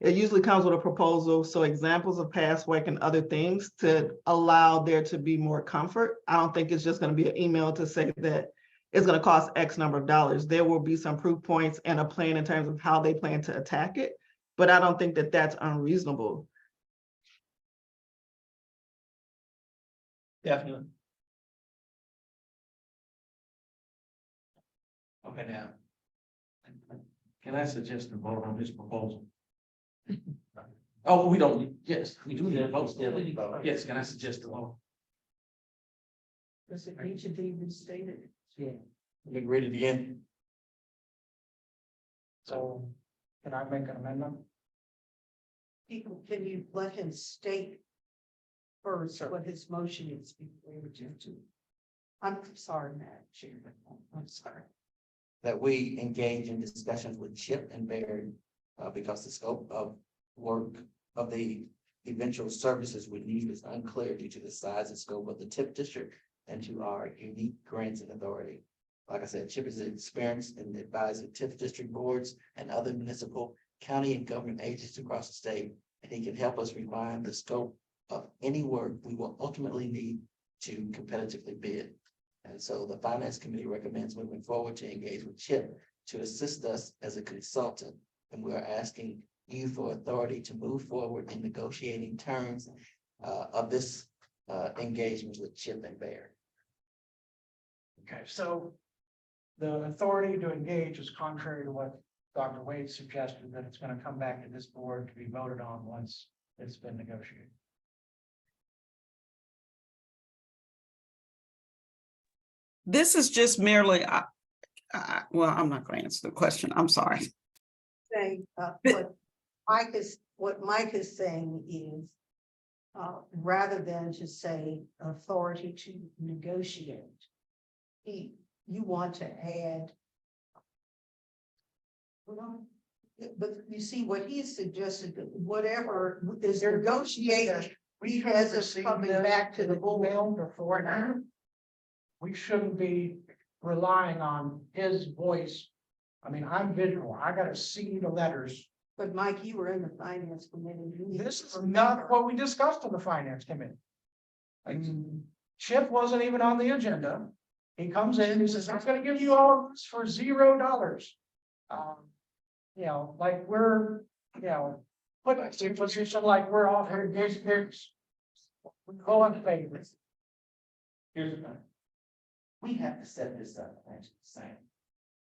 it usually comes with a proposal. So examples of past work and other things to allow there to be more comfort. I don't think it's just gonna be an email to say that it's gonna cost X number of dollars. There will be some proof points and a plan in terms of how they plan to attack it. But I don't think that that's unreasonable.
Definitely. Okay, now. Can I suggest a vote on this proposal? Oh, we don't, yes, we do need a vote still. Yes, can I suggest a vote?
Does it need to be restated?
Yeah. We read it again.
So can I make an amendment?
Can you let him state first what his motion is before we do to? I'm sorry, Madam Chairman. I'm sorry.
That we engage in discussions with Chip and Baird, because the scope of work of the eventual services we need is unclear due to the size and scope of the TIP district and to our unique grants and authority. Like I said, Chip is experienced in advising TIP district boards and other municipal, county, and government agencies across the state, and he can help us refine the scope of any work we will ultimately need to competitively bid. And so the Finance Committee recommends moving forward to engage with Chip to assist us as a consultant. And we're asking you for authority to move forward in negotiating terms of this engagement with Chip and Baird.
Okay, so the authority to engage is contrary to what Dr. Wade suggested, that it's going to come back to this board to be voted on once it's been negotiated.
This is just merely, well, I'm not going to answer the question. I'm sorry.
Saying, what Mike is saying is, rather than to say authority to negotiate, you want to add. Well, but you see what he suggested, that whatever is negotiated, he has us coming back to the board.
Before now. We shouldn't be relying on his voice. I mean, I'm visual, I gotta see the letters.
But Mike, you were in the finance committee. You need
This
to
is
remember.
not what we discussed in the finance committee. Chip wasn't even on the agenda. He comes in, he says, I'm gonna give you all of this for $0. You know, like we're, put us in a position like we're off here, here's. We go on favor.
Here's the thing. We have to set this up, like you're saying.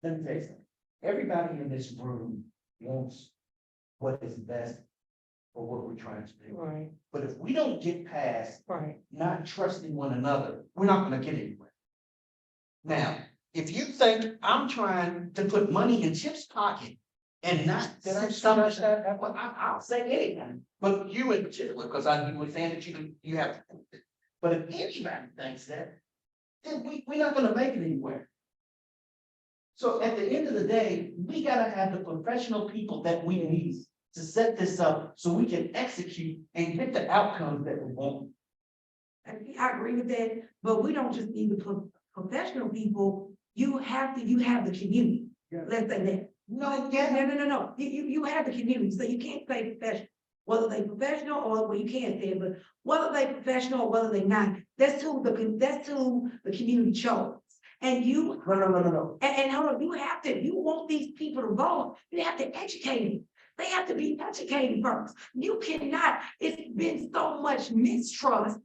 Let me tell you something. Everybody in this room wants what is best for what we're trying to do.
Right,
But if we don't get past
right.
not trusting one another, we're not gonna get anywhere. Now, if you think I'm trying to put money in Chip's pocket and not.
Did I
set something-
suggest that?
Well, I'll say anything, but you and Chip, because you were saying that you have. But if anybody thinks that, then we're not gonna make it anywhere. So at the end of the day, we gotta have the professional people that we need to set this up so we can execute and get the outcomes that we want.
I agree with that, but we don't just need the professional people, you have the community.
Yeah.
Let's say that. No, you have the community, so you can't say professional, whether they professional or, well, you can't say it, but whether they professional or whether they not, that's who the community chose. And you,
No.
and hold on, you want these people to vote, you have to educate them. They have to be educated first. You cannot, it's been so much mistrust.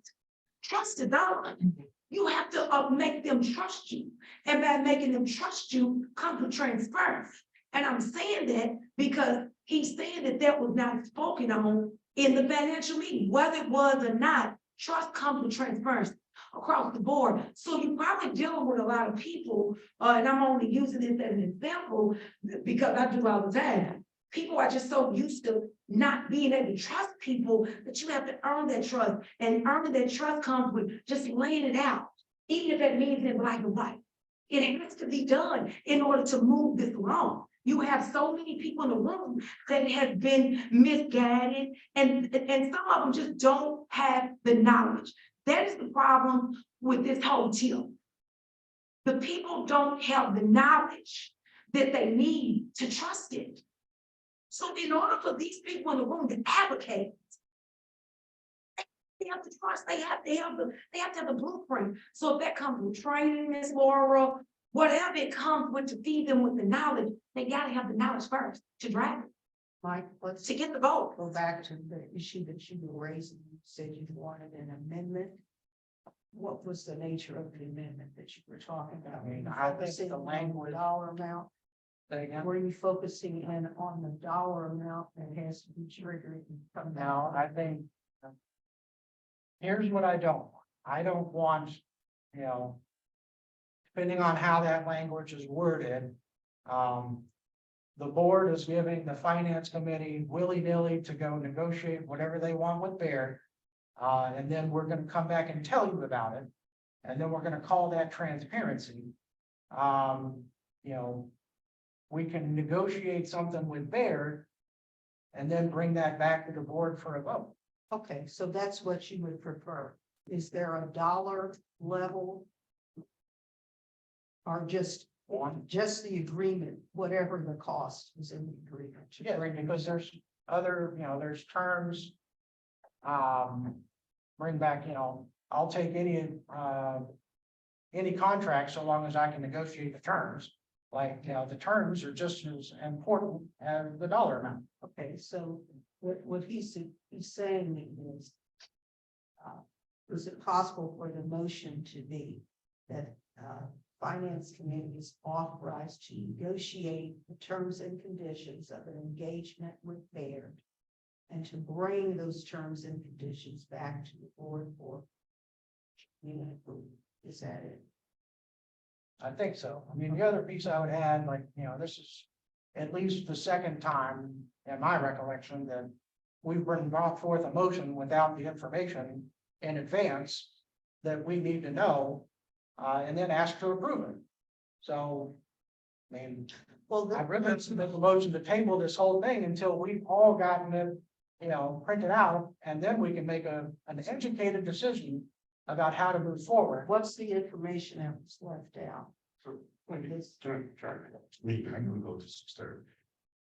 Trust is gone. You have to make them trust you. And by making them trust you, comes with transparency. And I'm saying that because he's saying that was not spoken on in the financial meeting, whether it was or not, trust comes with transparency across the board. So you're probably dealing with a lot of people, and I'm only using this as an example because I do all the time. People are just so used to not being able to trust people that you have to earn that trust. And earning that trust comes with just laying it out, even if that means in black and white. It has to be done in order to move this along. You have so many people in the room that have been misguided, and some of them just don't have the knowledge. That is the problem with this whole deal. The people don't have the knowledge that they need to trust it. So in order for these people in the room to advocate, they have to trust, they have to have the blueprint. So if that comes with training, Ms. Laura, whatever it comes with to feed them with the knowledge, they gotta have the knowledge first to drive it,
Mike, let's
to get the vote.
go back to the issue that you were raising. You said you wanted an amendment. What was the nature of the amendment that you were talking about?
I mean,
Were you
I think
focusing
the
on
language-
Dollar amount,
Say again?
were you focusing in on the dollar amount that has to be triggered?
Now, I think. Here's what I don't want. I don't want, depending on how that language is worded. The board is giving the finance committee willy-nilly to go negotiate whatever they want with Baird. And then we're gonna come back and tell you about it. And then we're gonna call that transparency. We can negotiate something with Baird. And then bring that back to the board for a vote.
Okay, so that's what you would prefer. Is there a dollar level? Or just the agreement, whatever the cost is in the agreement?
Yeah, because there's other, there's terms. Bring back, I'll take any contract so long as I can negotiate the terms. Like, the terms are just as important as the dollar amount.
Okay, so what he's saying is, is it possible for the motion to be that, finance committee is authorized to negotiate the terms and conditions of an engagement with Baird and to bring those terms and conditions back to the board for is that it?
I think so. I mean, the other piece I would add, this is at least the second time in my recollection that we've brought forth a motion without the information in advance that we need to know, and then ask to approve it. So, I mean,
Well,
I'd really submit the motion to table this whole thing until we've all gotten it, printed out, and then we can make an educated decision about how to move forward.
what's the information that was left out?
So, me, I'm gonna go to 6:30.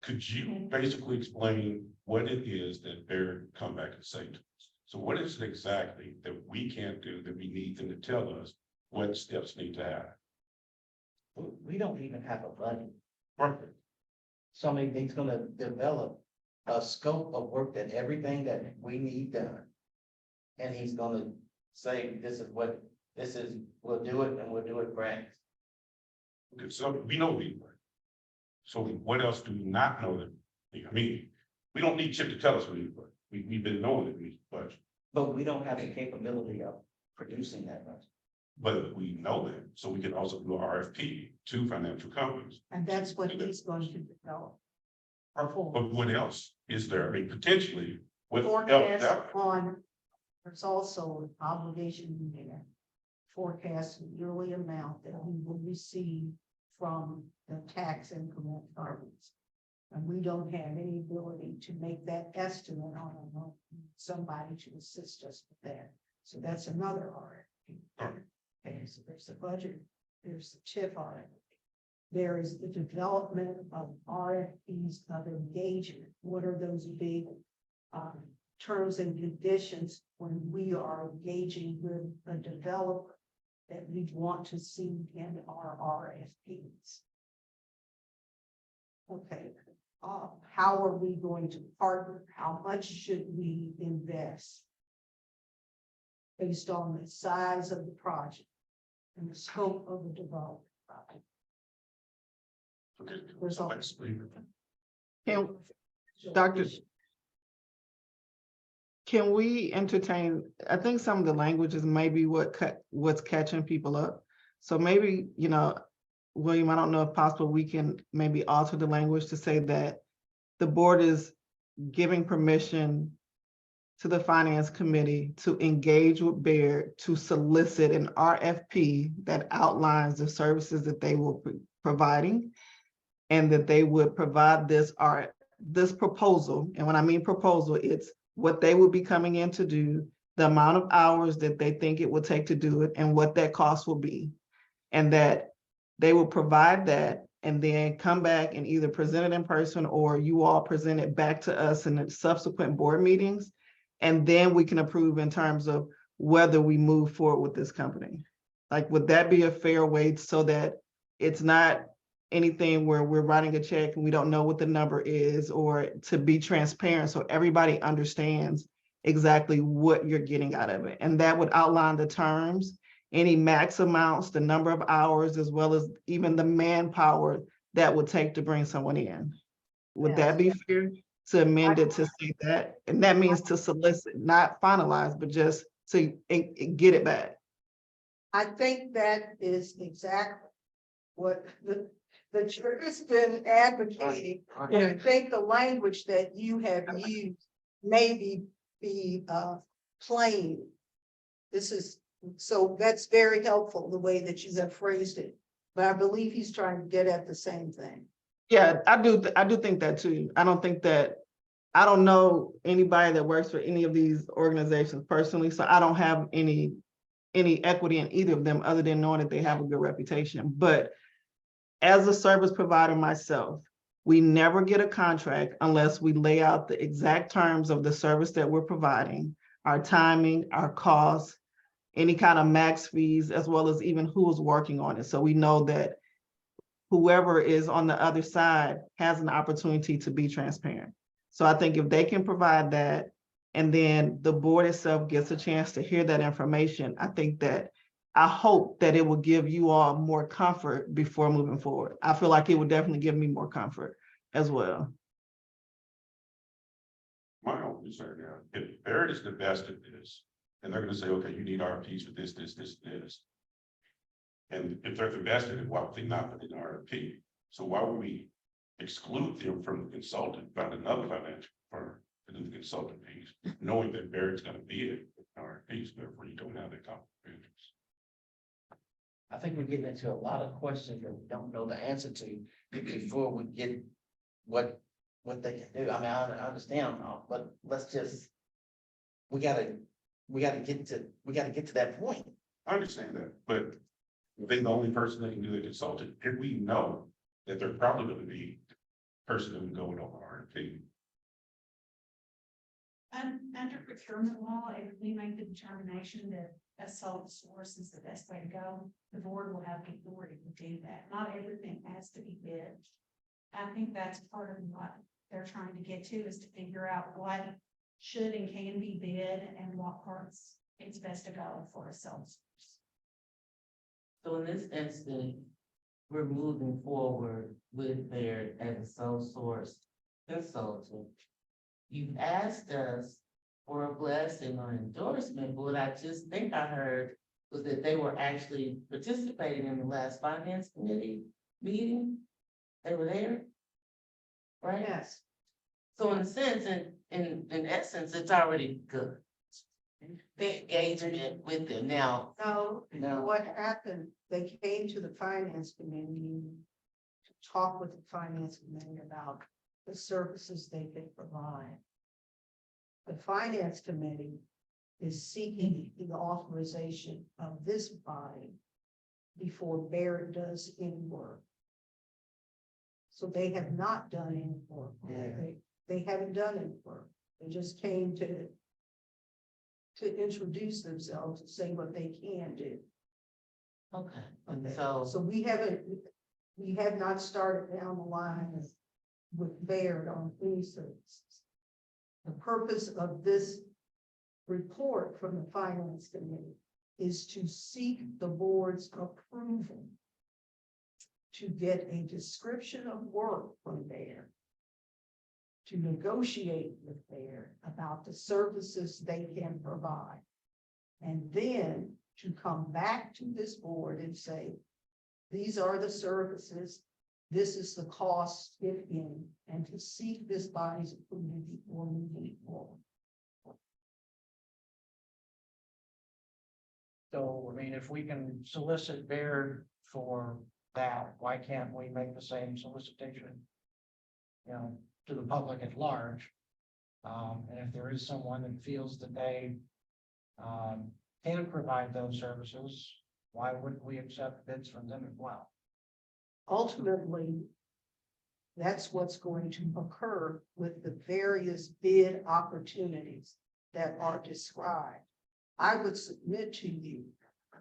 Could you basically explain what it is that they're come back and say to us? So what is it exactly that we can't do that we need them to tell us what steps need to happen?
We don't even have a budget.
Perfect.
So I mean, he's gonna develop a scope of work that everything that we need done. And he's gonna say, this is what, this is, we'll do it and we'll do it right.
Okay, so we know we work. So what else do we not know that, I mean, we don't need Chip to tell us we need work. We've been knowing that we need budget,
But we don't have the capability of producing that much.
but we know that, so we can also do a RFP to financial companies.
And that's what he's going to develop.
But what else is there? I mean, potentially, what
Forecast
else?
on, there's also an obligation in there. Forecast the yearly amount that we will receive from the tax increment funds. And we don't have any ability to make that estimate on a month. Somebody to assist us with that. So that's another RFP. Okay, so there's the budget, there's the TIF RFP. There is the development of RFPs of engagement. What are those big terms and conditions when we are engaging with a developer that we want to see in our RFPs? Okay, how are we going to partner? How much should we invest? Based on the size of the project and the scope of the development project.
Okay,
There's
so
all-
let's leave it.
Can we entertain, I think some of the languages may be what's catching people up. So maybe, William, I don't know if possible, we can maybe alter the language to say that the board is giving permission to the finance committee to engage with Baird to solicit an RFP that outlines the services that they will be providing. And that they would provide this proposal, and when I mean proposal, it's what they would be coming in to do, the amount of hours that they think it will take to do it, and what that cost will be. And that they will provide that and then come back and either present it in person or you all present it back to us in the subsequent board meetings. And then we can approve in terms of whether we move forward with this company. Like, would that be a fair way so that it's not anything where we're writing a check and we don't know what the number is, or to be transparent so everybody understands exactly what you're getting out of it. And that would outline the terms, any max amounts, the number of hours, as well as even the manpower that would take to bring someone in. Would that be fair to amend it to say that? And that means to solicit, not finalize, but just to get it back.
I think that is exactly what the church has been advocating. And I think the language that you have used maybe be plain. So that's very helpful, the way that you have phrased it. But I believe he's trying to get at the same thing.
Yeah, I do think that too. I don't know anybody that works for any of these organizations personally, so I don't have any equity in either of them other than knowing that they have a good reputation. But as a service provider myself, we never get a contract unless we lay out the exact terms of the service that we're providing, our timing, our costs, any kind of max fees, as well as even who is working on it. So we know that whoever is on the other side has an opportunity to be transparent. So I think if they can provide that, and then the board itself gets a chance to hear that information, I hope that it will give you all more comfort before moving forward. I feel like it would definitely give me more comfort as well.
My own concern now, if Barrett is the best at this, and they're gonna say, okay, you need RFPs for this. And if they're the best at it, why would they not put in an RFP? So why would we exclude them from the consultant, find another financial firm to do the consultant piece, knowing that Barrett's gonna be it, RFPs, therefore you don't have that conflict of interest.
I think we're getting into a lot of questions that we don't know the answer to before we get what they can do. I mean, I understand, but let's just, we gotta get to that point.
I understand that, but if they're the only person that can do the consultant, if we know that they're probably gonna be the person that would go in on RFP.
Under procurement law, if we make the determination that a sole source is the best way to go, the board will have the authority to do that. Not everything has to be bid. I think that's part of what they're trying to get to, is to figure out what should and can be bid and what parts it's best to go for a sole source.
So in this instance, we're moving forward with Baird as a sole source consultant. You've asked us for a blessing or endorsement, but what I just think I heard was that they were actually participating in the last finance committee meeting. They were there, right?
Yes.
So in a sense, in essence, it's already good. The engagement with them now.
No,
No.
what happened, they came to the finance committee to talk with the finance committee about the services they could provide. The finance committee is seeking the authorization of this body before Barrett does any work. So they have not done any work. They haven't done any work. They just came to introduce themselves and say what they can do.
Okay, and
Okay,
so,
so we have not started down the line with Baird on any services. The purpose of this report from the finance committee is to seek the board's approval to get a description of work from Baird, to negotiate with Baird about the services they can provide, and then to come back to this board and say, these are the services, this is the cost, if any, and to seek this body's approval before moving forward.
So, I mean, if we can solicit Baird for that, why can't we make the same solicitation? You know, to the public at large. And if there is someone that feels that they can provide those services, why wouldn't we accept bids from them as well?
Ultimately, that's what's going to occur with the various bid opportunities that are described. I would submit to you,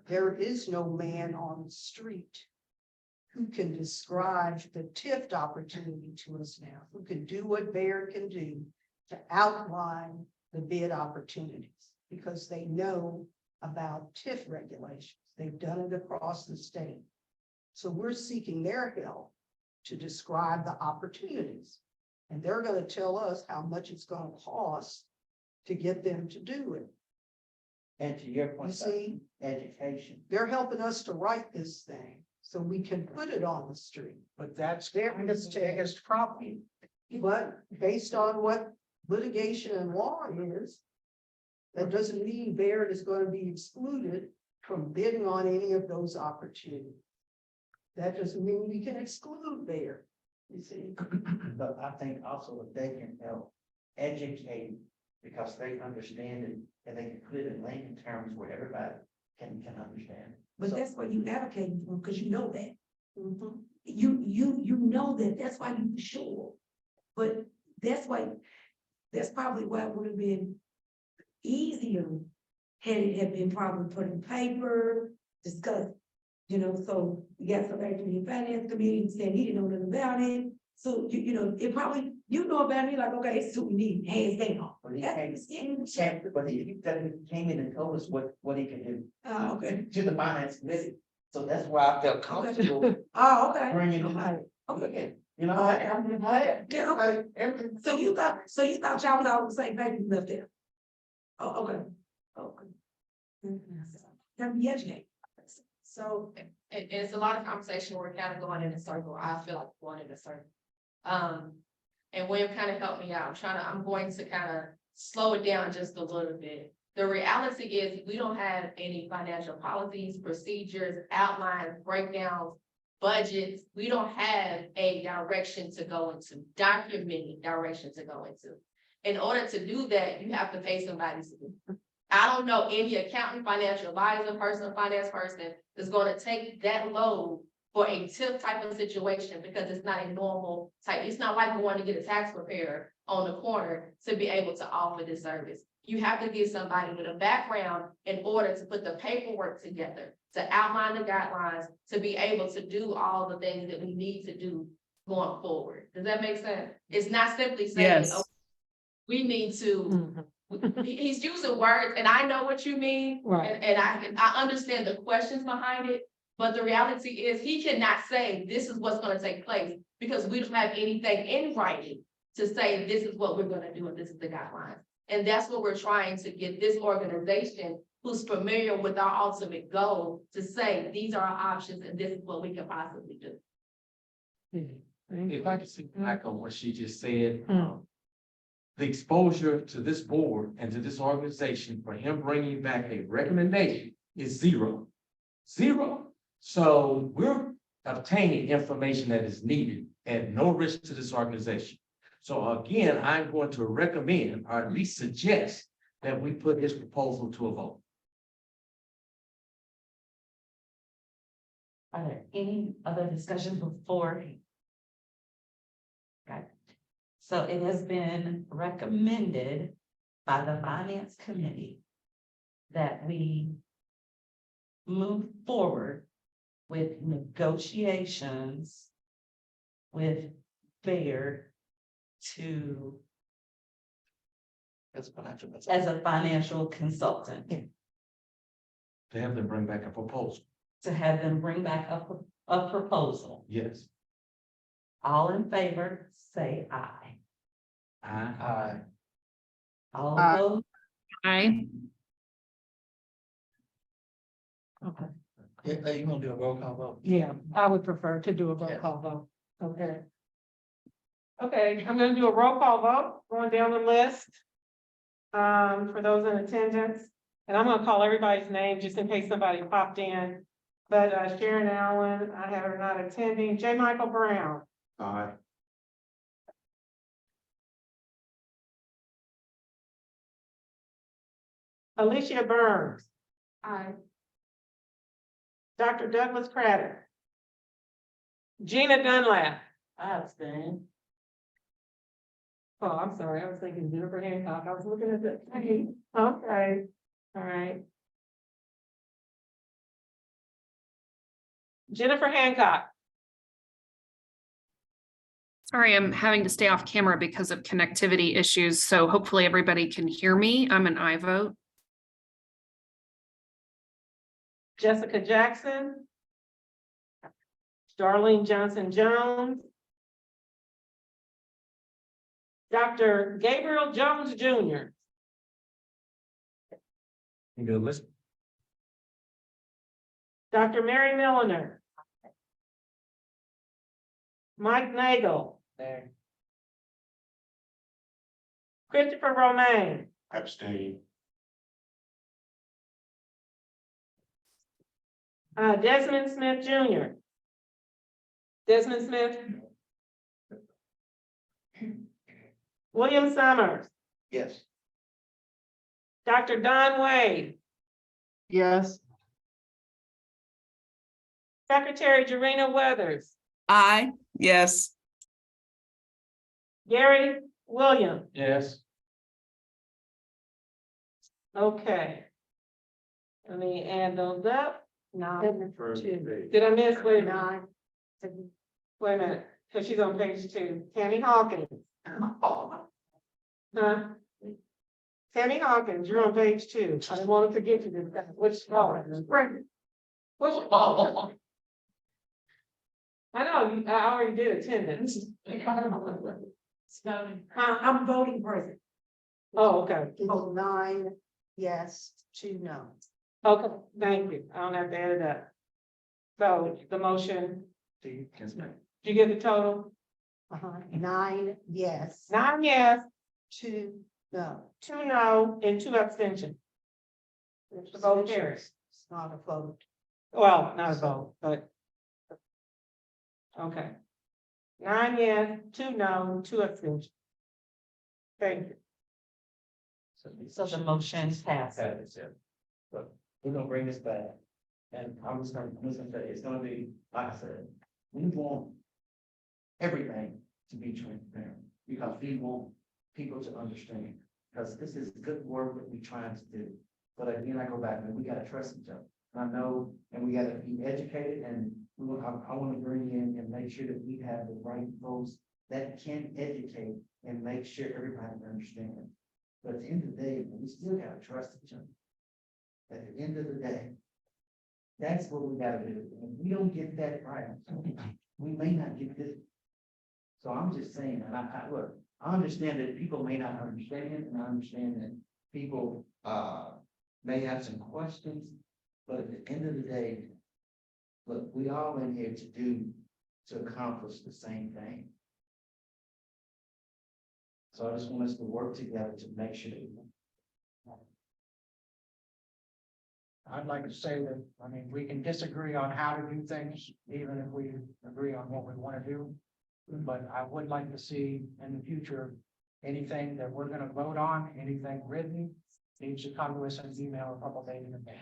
there is no man on the street who can describe the TIF opportunity to us now, who can do what Baird can do to outline the bid opportunities, because they know about TIF regulations. They've done it across the state. So we're seeking their help to describe the opportunities. And they're going to tell us how much it's going to cost to get them to do it.
And to your
You
point,
see,
education.
they're helping us to write this thing so we can put it on the street.
But that's their biggest problem.
But based on what litigation and law is, that doesn't mean Baird is going to be excluded from bidding on any of those opportunities. That doesn't mean we can exclude Baird, you see.
But I think also that they can help educate because they understand it and they can put it in layman terms where everybody can understand.
But
So-
that's what you advocating for, because you know that.
Mhm.
You know that, that's why you sure. But that's probably why it would have been easier had it had been probably put in paper, discussed. You know, so we got somebody from the finance committee saying he didn't know nothing about it. So you know, it probably, you know about it, like, okay, it's what we need, hands down.
But he came in and told us what he can do
Oh, okay.
to the finance committee. So that's why I felt comfortable
Oh, okay.
bringing it.
Okay.
Okay,
Okay.
you know,
Yeah, okay.
everything.
So you thought y'all was all on the same page you left there? Oh, okay. Okay. Gotta be educated.
So it's a lot of conversation. We're kind of going in a circle. I feel like going in a circle. And William kind of helped me out. I'm going to kind of slow it down just a little bit. The reality is we don't have any financial policies, procedures, outlines, breakdowns, budgets. We don't have a direction to go into, documented direction to go into. In order to do that, you have to pay somebody to I don't know any accountant, financial advisor, personal finance person that's gonna take that load for a tip type of situation, because it's not a normal type, it's not like going to get a tax preparer on the corner to be able to offer this service. You have to get somebody with a background in order to put the paperwork together, to outline the guidelines, to be able to do all the things that we need to do going forward. Does that make sense? It's not simply saying,
Yes.
oh, we need to, he's using words, and I know what you mean.
Right.
And I understand the questions behind it, but the reality is he cannot say this is what's gonna take place, because we don't have anything in writing to say this is what we're gonna do and this is the guidelines. And that's what we're trying to get this organization who's familiar with our ultimate goal to say, these are our options and this is what we can possibly do.
If I could see back on what she just said, the exposure to this board and to this organization for him bringing back a recommendation is zero. Zero. So we're obtaining information that is needed at no risk to this organization. So again, I'm going to recommend, or at least suggest, that we put his proposal to a vote.
Are there any other discussions before? Okay, so it has been recommended by the Finance Committee that we move forward with negotiations with Baird to,
As financial.
as a financial consultant,
To have them bring back a proposal.
to have them bring back a proposal.
Yes.
All in favor, say aye.
Aye.
All
Aye.
opposed?
I,
Okay.
Yeah, you gonna do a roll call vote?
Yeah, I would prefer to do a roll call vote. Okay. Okay, I'm gonna do a roll call vote, going down the list. For those in attendance, and I'm gonna call everybody's name just in case somebody popped in. But Sharon Allen, I have her not attending. J. Michael Brown,
Aye.
Alicia Burns,
Aye.
Dr. Douglas Craddock, Gina Dunlap.
I abstain.
Oh, I'm sorry, I was thinking Jennifer Hancock. I was looking at the, okay, all right. Jennifer Hancock,
sorry, I'm having to stay off camera because of connectivity issues, so hopefully everybody can hear me. I'm an I vote.
Jessica Jackson, Darlene Johnson Jones, Dr. Gabriel Jones Jr.,
You good, listen.
Dr. Mary Milliner, Mike Nagel, Christopher Romaine,
Abstain.
Desmond Smith Jr. Desmond Smith. William Summers,
Yes.
Dr. Don Wade,
Yes.
Secretary Jarena Weathers,
Aye, yes.
Gary Williams.
Yes.
Okay. Let me add those up.
Nine,
First
two,
page.
Did I miss? Wait a minute,
nine.
wait a minute, because she's on page 2. Tammy Hawkins. Huh? Tammy Hawkins, you're on page 2. I didn't want to forget you this time. Which, which, I know, I already did attendance.
I'm voting person.
Oh, okay.
It's 9 yes, 2 no.
Okay, thank you. I don't have to add it up. So the motion,
See,
did you get the total?
9 yes,
9 yes,
2 no.
2 no, and 2 abstentions. The vote carries.
It's not a vote.
Well, not a vote, but. Okay. 9 yes, 2 no, 2 abstentions. Thank you.
So the motion passed.
But we're gonna bring this back. And I'm just gonna say, it's gonna be, like I said, we want everything to be transparent, because we want people to understand. Because this is good work that we're trying to do. But again, I go back, and we gotta trust each other. And I know, and we gotta be educated, and I wanna bring in and make sure that we have the right folks that can educate and make sure everybody understands. But at the end of the day, we still gotta trust each other. At the end of the day, that's what we gotta do. If we don't get that right, we may not get this. So I'm just saying, and look, I understand that people may not understand, and I understand that people, may have some questions, but at the end of the day, look, we all in here to accomplish the same thing. So I just want us to work together to make sure that we. I'd like to say that, I mean, we can disagree on how to do things, even if we agree on what we want to do. But I would like to see in the future, anything that we're gonna vote on, anything written, needs to come to us in email a couple days in advance.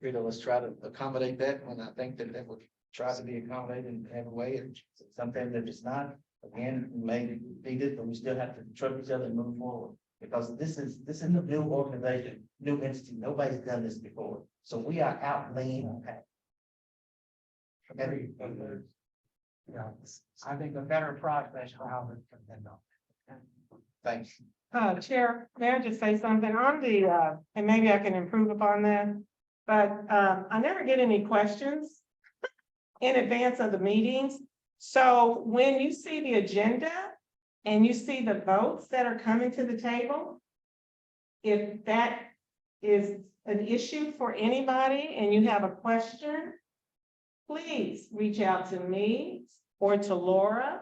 Let's try to accommodate that, and I think that would try to be accommodated in every way, and something that is not, again, maybe needed, but we still have to trust each other and move forward. Because this is a new organization, new entity, nobody's done this before, so we are out laying on that. Yeah, I think a better process for how it can be done. Thanks.
Chair, may I just say something on the, and maybe I can improve upon that, but, I never get any questions in advance of the meetings. So when you see the agenda and you see the votes that are coming to the table, if that is an issue for anybody and you have a question, please reach out to me or to Laura.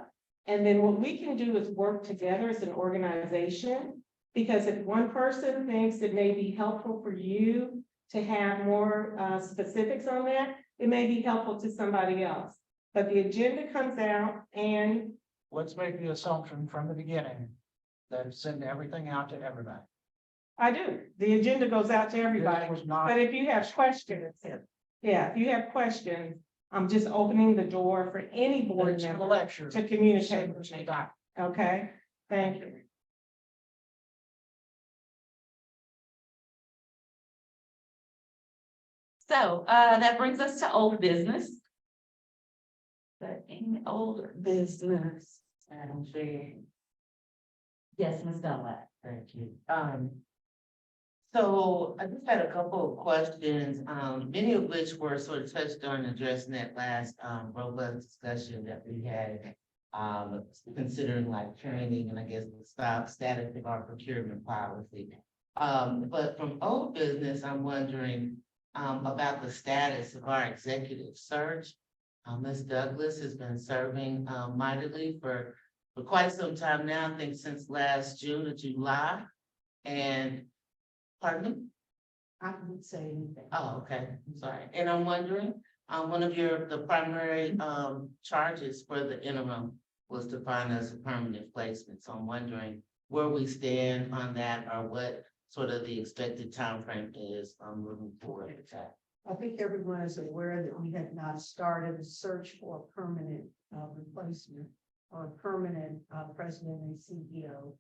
And then what we can do is work together as an organization, because if one person thinks it may be helpful for you to have more specifics on that, it may be helpful to somebody else. But the agenda comes out and
Let's make the assumption from the beginning that send everything out to everybody.
I do, the agenda goes out to everybody.
This was not.
But if you have questions, yeah, if you have questions, I'm just opening the door for any board
It's a
member
lecture.
to communicate with me. Okay, thank you.
So, that brings us to old business. But any older business, Madam Chair. Yes, Ms. Dunlap.
Thank you. So I just had a couple of questions, many of which were sort of touched on addressing that last, robust discussion that we had. Considering like training and I guess the status of our procurement policy. But from old business, I'm wondering, about the status of our executive search. Ms. Douglas has been serving, mightily for quite some time now, I think since last June or July. And, pardon me?
I would say anything.
Oh, okay, I'm sorry. And I'm wondering, one of the primary, charges for the interim was to find us a permanent placement. So I'm wondering where we stand on that, or what sort of the expected timeframe is, moving forward with that.
I think everyone is aware that we have not started a search for a permanent replacement or a permanent president and CEO,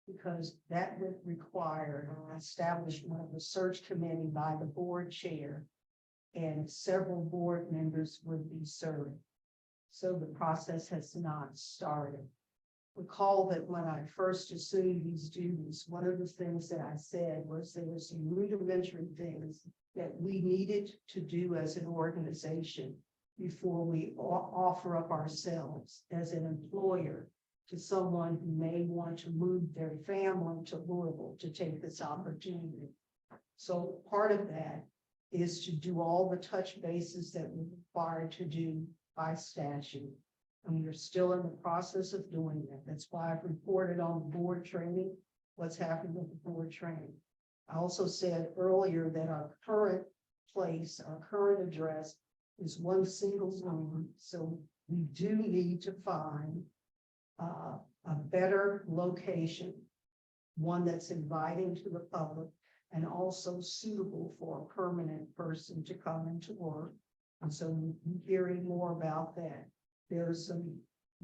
because that would require establishment of a search committee by the board chair, and several board members would be served. So the process has not started. Recall that when I first assumed these duties, one of the things that I said was there were some rudimentary things that we needed to do as an organization before we offer up ourselves as an employer to someone who may want to move their family to Louisville to take this opportunity. So part of that is to do all the touch bases that we're required to do by statute. And we're still in the process of doing that. That's why I've reported on the board training, what's happening with the board training. I also said earlier that our current place, our current address is one single zone. So we do need to find a better location one that's inviting to the public and also suitable for a permanent person to come into work. And so we're hearing more about that. There's some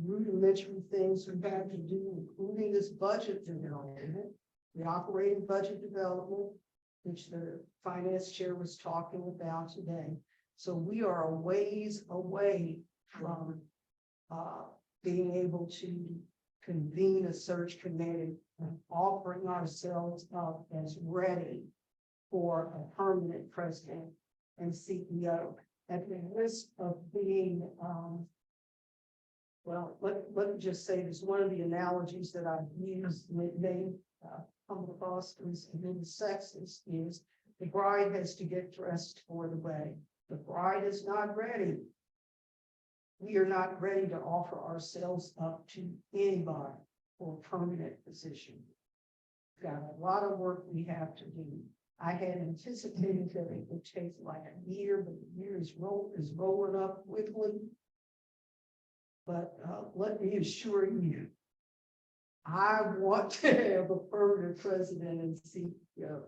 rudimentary things we have to do, including this budget development, the operating budget development, which the finance chair was talking about today. So we are a ways away from being able to convene a search committee and offering ourselves up as ready for a permanent president and CEO. At the risk of being, well, let me just say this, one of the analogies that I've used, and it may come across as a little sexist, is the bride has to get dressed for the wedding. The bride is not ready. We are not ready to offer ourselves up to anybody for a permanent position. We've got a lot of work we have to do. I had anticipated that it would take like a year, but the year is rolling up quickly. But let me assure you, I want to have a permanent president and CEO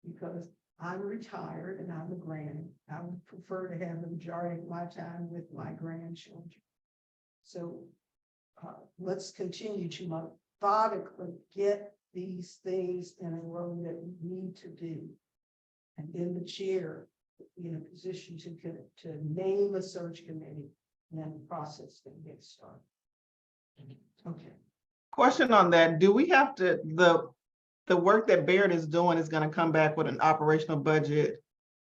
because I'm retired and I'm a granny. I would prefer to have the majority of my time with my grandchildren. So let's continue to methodically get these things in a row that we need to do. And then the chair be in a position to name a search committee and then the process can get started. Okay.
Question on that, do we have to, the work that Baird is doing is gonna come back with an operational budget,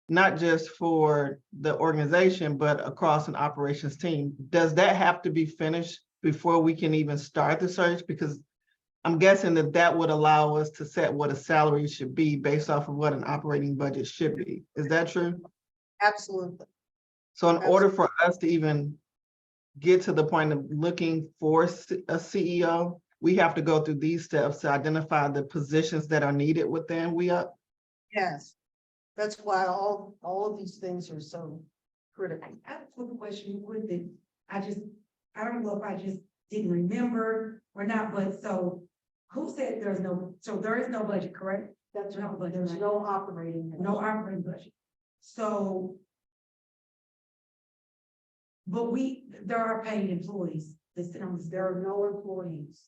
not just for the organization, but across an operations team? Does that have to be finished before we can even start the search? Because I'm guessing that that would allow us to set what a salary should be based off of what an operating budget should be. Is that true?
Absolutely.
So in order for us to even get to the point of looking for a CEO, we have to go through these steps to identify the positions that are needed within WeUp.
Yes. That's why all of these things are so critical.
I have a quick question with it. I don't know if I just didn't remember or not, but so who said there is no budget, correct?
That's
No
right.
budget,
There's
right?
no operating.
No operating budget. So. But there are paid employees.
There are no employees.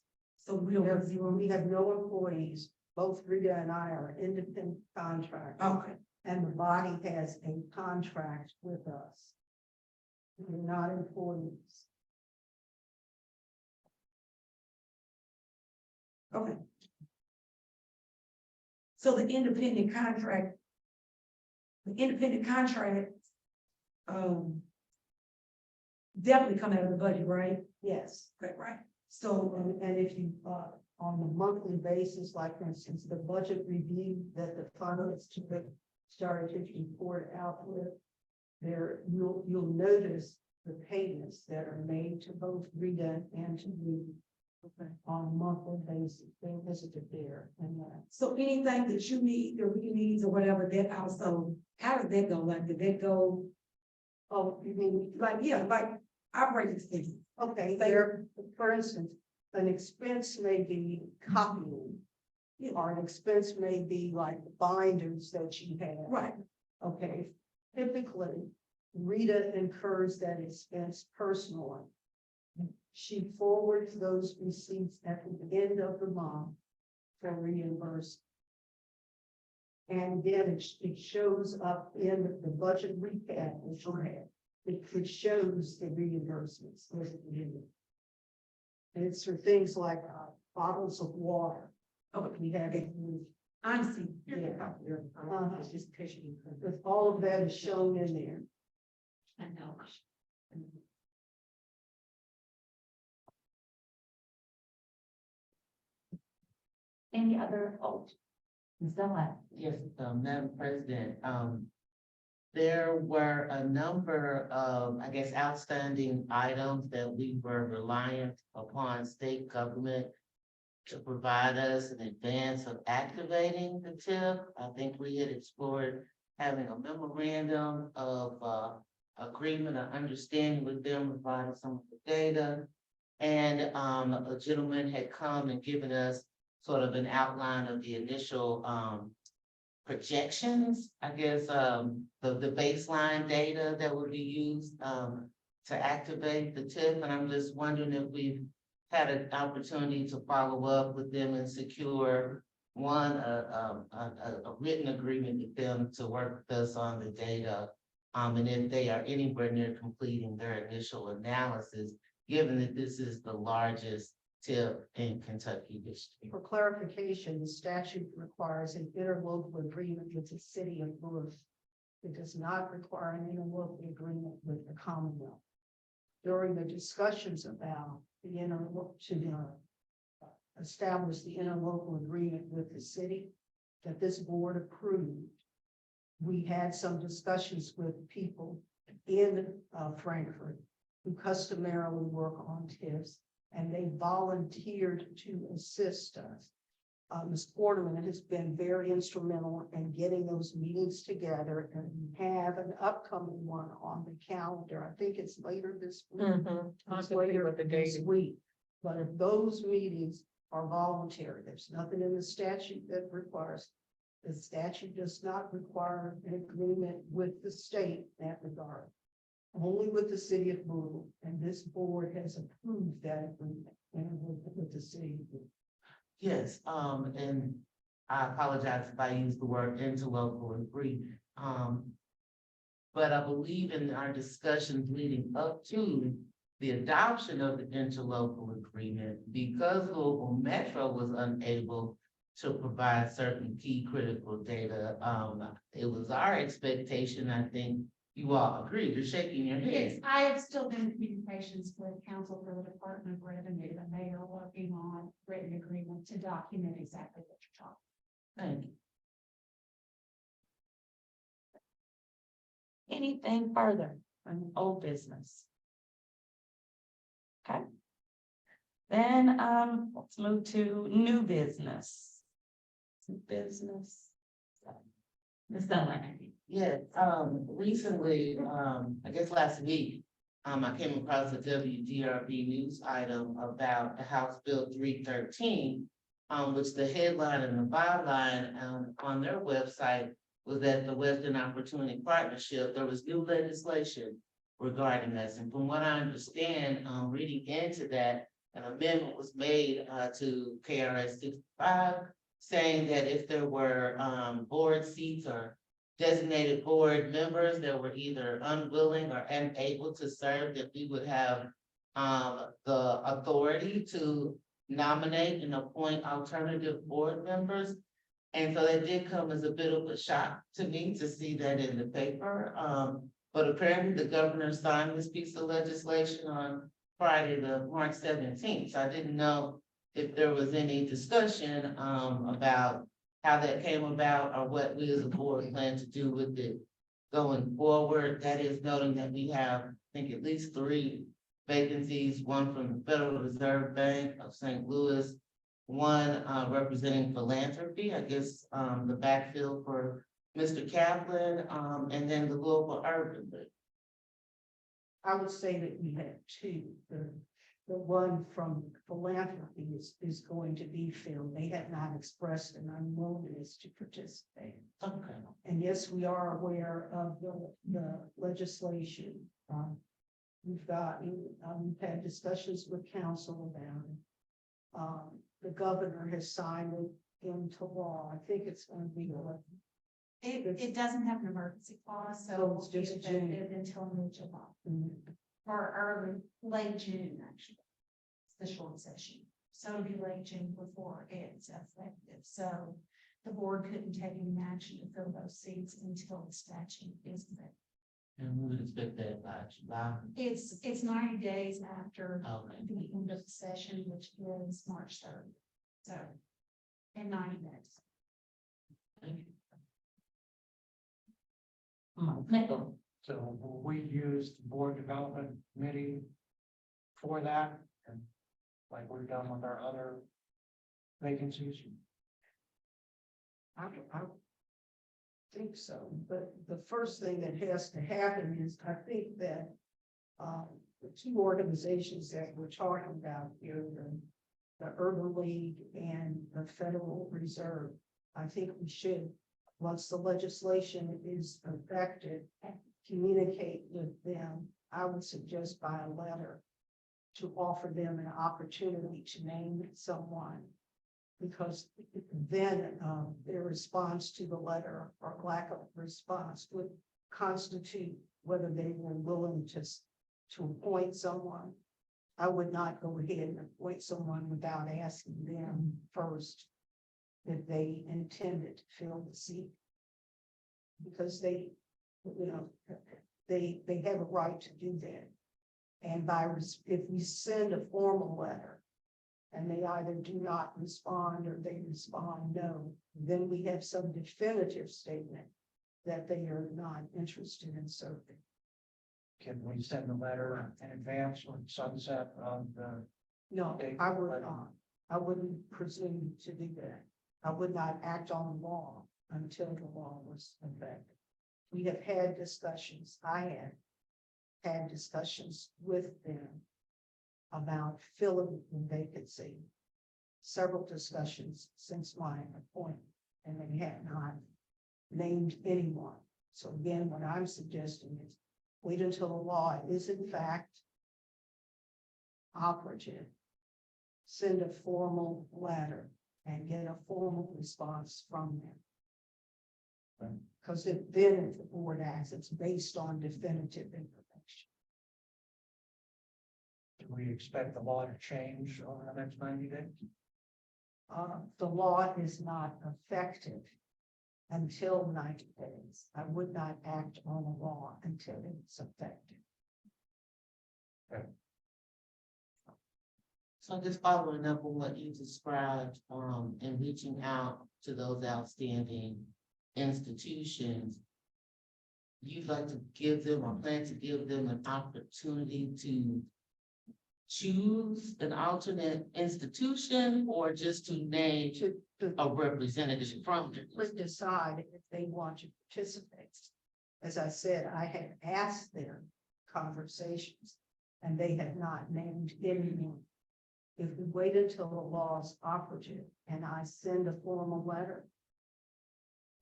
So we don't have zero.
We have no employees. Both Rita and I are independent contractors.
Okay.
And the body has a contract with us. We're not employees.
Okay. So the independent contract. Definitely come out of the budget, right?
Yes.
Okay, right. So,
And if you, on a monthly basis, like for instance, the budget review that the finance started to report out with, there, you'll notice the payments that are made to both Rita and to me on a monthly basis. They visited there and that.
so anything that you need, or we needs or whatever, that also, how does that go? Like, did that go?
Oh, you mean,
Like, yeah, like operating expenses.
okay, there, for instance, an expense may be copying. Or an expense may be like binders that you have.
Right.
Okay, typically, Rita incurs that expense personally. She forwards those receipts at the end of the month for reimbursement. And then it shows up in the budget recap, which you have. It shows the reimbursements. And it's for things like bottles of water.
Okay.
We have it.
Honestly.
Yeah. It's just picture. Because all of that is shown in there.
I know. Any other,
Yes, Madam President, there were a number of, I guess, outstanding items that we were reliant upon state government to provide us in advance of activating the TIP. I think we had explored having a memorandum of agreement or understanding with them, providing some of the data. And a gentleman had come and given us sort of an outline of the initial, projections, I guess, the baseline data that would be used, to activate the TIF, and I'm just wondering if we've had an opportunity to follow up with them and secure a written agreement with them to work with us on the data. And if they are anywhere near completing their initial analysis, given that this is the largest TIF in Kentucky district.
For clarification, the statute requires an interlocal agreement with the city of Louisville. It does not require an interlocal agreement with the Commonwealth. During the discussions about the establish the interlocal agreement with the city that this board approved, we had some discussions with people in Frankfurt who customarily work on TIFs, and they volunteered to assist us. Ms. Quarterman has been very instrumental in getting those meetings together, and we have an upcoming one on the calendar. I think it's later this week. It's later this week. But if those meetings are voluntary, there's nothing in the statute that requires. The statute does not require an agreement with the state in that regard. Only with the city of Louisville, and this board has approved that agreement with the city of Louisville.
Yes, and I apologize if I use the word interlocal agreement. But I believe in our discussions leading up to the adoption of the interlocal agreement, because Louisville Metro was unable to provide certain key critical data, it was our expectation, I think you all agreed, you're shaking your
Yes,
head.
I have still been in communications with counsel for the Department of Revenue, and they are working on written agreement to document exactly what you're talking.
Thank you.
Anything further on old business? Okay. Then, let's move to new business. New business. Ms. Dunlap.
Yes, recently, I guess last week, I came across a WDRB news item about the House Bill 313, which the headline and the byline on their website was that the Western Opportunity Partnership, there was new legislation regarding this. And from what I understand, reading into that, an amendment was made to KRS 65, saying that if there were board seats or designated board members that were either unwilling or unable to serve, that we would have the authority to nominate and appoint alternative board members. And so that did come as a bit of a shock to me to see that in the paper. But apparently the governor signed this piece of legislation on Friday, the March 17th. So I didn't know if there was any discussion about how that came about or what we as a board plan to do with it going forward. That is noting that we have, I think, at least 3 vacancies, one from the Federal Reserve Bank of St. Louis, one representing philanthropy, I guess the backfill for Mr. Kaplan, and then the Global Urban League.
I would say that we have 2. The one from philanthropy is going to be filled. They have not expressed an unwillingness to participate.
Okay.
And yes, we are aware of the legislation. We've had discussions with council about it. The governor has signed it into law. I think it's going to be.
It doesn't have an emergency clause, so
It's
it's just
just June.
effective until mid-July. Or early, late June, actually. It's the short session. So it'll be late June before it's effective. So the board couldn't take any action to fill those seats until the statute is effective.
And we would expect that by July.
It's 90 days after
Okay.
the end of the session, which is March 3rd. So, in 90 days.
Thank you.
Michael.
So we use the board development committee for that, and like we've done with our other vacancies.
I think so, but the first thing that has to happen is, I think that the 2 organizations that we're talking about here, the Urban League and the Federal Reserve. I think we should, once the legislation is effective, communicate with them. I would suggest by a letter to offer them an opportunity to name someone. Because then their response to the letter or lack of response would constitute whether they were willing to appoint someone. I would not go ahead and appoint someone without asking them first if they intended to fill the seat. Because they have a right to do that. And if we send a formal letter and they either do not respond or they respond no, then we have some definitive statement that they are not interested in serving.
Can we send a letter in advance or sunset of the?
No,
Okay.
I would not. I wouldn't presume to do that. I would not act on the law until the law was effective. We have had discussions, I have had discussions with them about filling the vacancy. Several discussions since my appointment, and they have not named anyone. So again, what I'm suggesting is wait until the law is in fact operative. Send a formal letter and get a formal response from them. Because then if the board acts, it's based on definitive information.
Do we expect the law to change over the next 90 days?
The law is not effective until 90 days. I would not act on a law until it's effective.
So just following up on what you described, and reaching out to those outstanding institutions. You'd like to give them or plan to give them an opportunity to choose an alternate institution or just to name a representative from it?
Let's decide if they want to participate. As I said, I have asked their conversations and they have not named anyone. If we wait until the law is operative and I send a formal letter,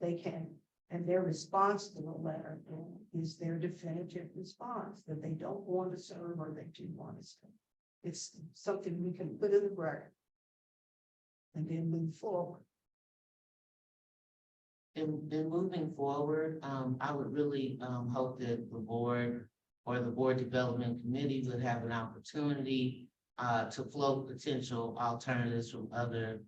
they can, and their response to the letter is their definitive response that they don't want to serve or they do want to serve. It's something we can put in the record and then move forward.
In moving forward, I would really hope that the board or the board development committee would have an opportunity to float potential alternatives from other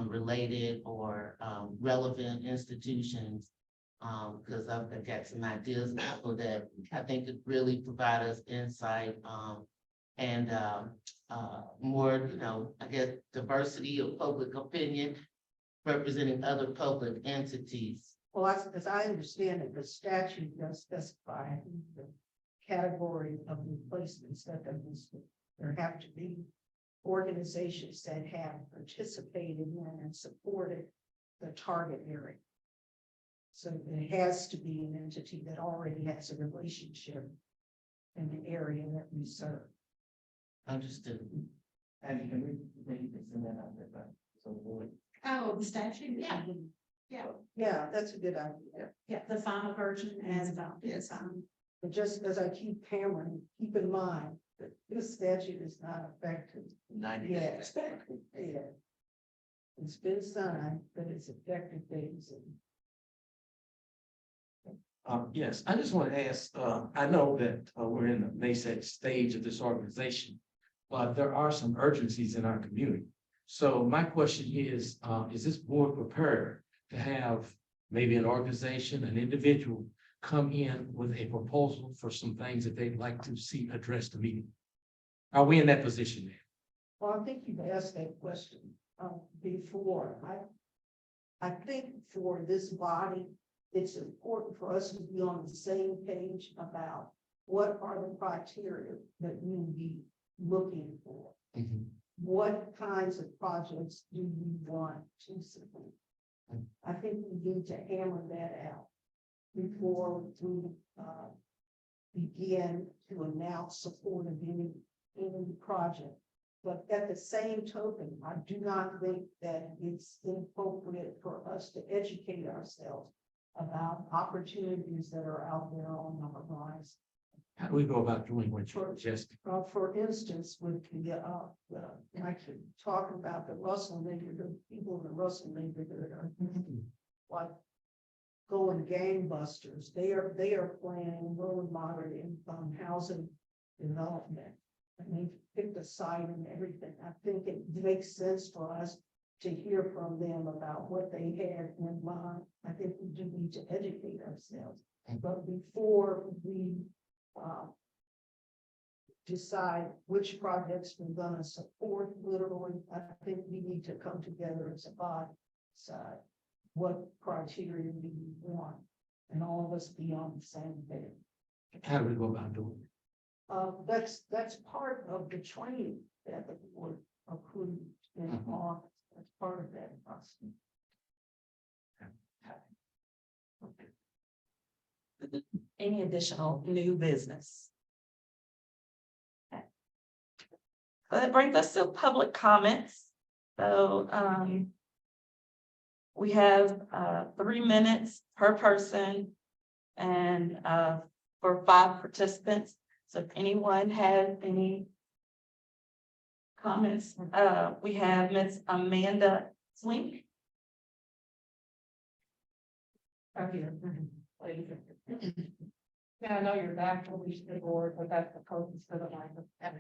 related or relevant institutions. Because I've got some ideas now that I think could really provide us insight and more, I guess, diversity of public opinion representing other public entities.
Well, as I understand it, the statute does specify the category of replacements that there have to be organizations that have participated in and supported the target area. So it has to be an entity that already has a relationship in the area that we serve.
Understood.
And can we maybe send that out there, but so we'll.
Oh, the statute, yeah, yeah,
Yeah, that's a good idea.
yeah, the final version and, yes,
But just as I keep hammering, keep in mind that this statute is not effective
90
yet.
days.
Yeah. It's been signed, but it's effective days.
Yes, I just want to ask, I know that we're in the nascent stage of this organization, but there are some urgencies in our community. So my question is this board prepared to have maybe an organization, an individual come in with a proposal for some things that they'd like to see addressed immediately? Are we in that position now?
Well, I think you've asked that question before. I think for this body, it's important for us to be on the same page about what are the criteria that we will be looking for. What kinds of projects do we want to support? I think we need to hammer that out before we begin to announce support of any project. But at the same token, I do not think that it's inappropriate for us to educate ourselves about opportunities that are out there on the horizon.
How do we go about doing what you just?
For instance, with I could talk about the Russell neighborhood, people in the Russell neighborhood are like going gangbusters. They are planning low and moderate income housing development. And they picked a site and everything. I think it makes sense for us to hear from them about what they had in mind. I think we do need to educate ourselves. But before we decide which projects we're gonna support literally, I think we need to come together as a body, decide what criteria we want, and all of us be on the same page.
How do we go about doing it?
That's part of the training that the board approved in August. That's part of that process.
Any additional new business? Okay. So that brings us to public comments. So, we have 3 minutes per person and for 5 participants. So if anyone has any comments, we have Ms. Amanda Swink.
Right here. Yeah, I know you're back, we should be board, but that's the purpose for the line of, yeah,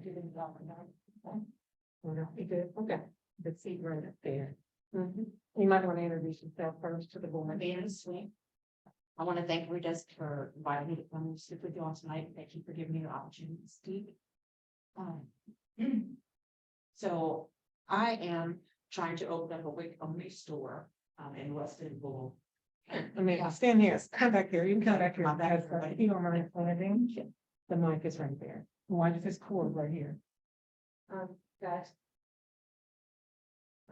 you didn't talk about it. You did, okay, the seat right up there. You might want to introduce yourself first to the board.
Amanda Swink. I want to thank Rita for inviting me to come and speak with you all tonight. Thank you for giving me the opportunity to speak. So I am trying to open up a WIC only store in West End Bowl.
I mean, stand here, come back here, you can come back here.
My back,
That's right. You don't mind standing? The mic is right there. Why does this cord right here?
Guys.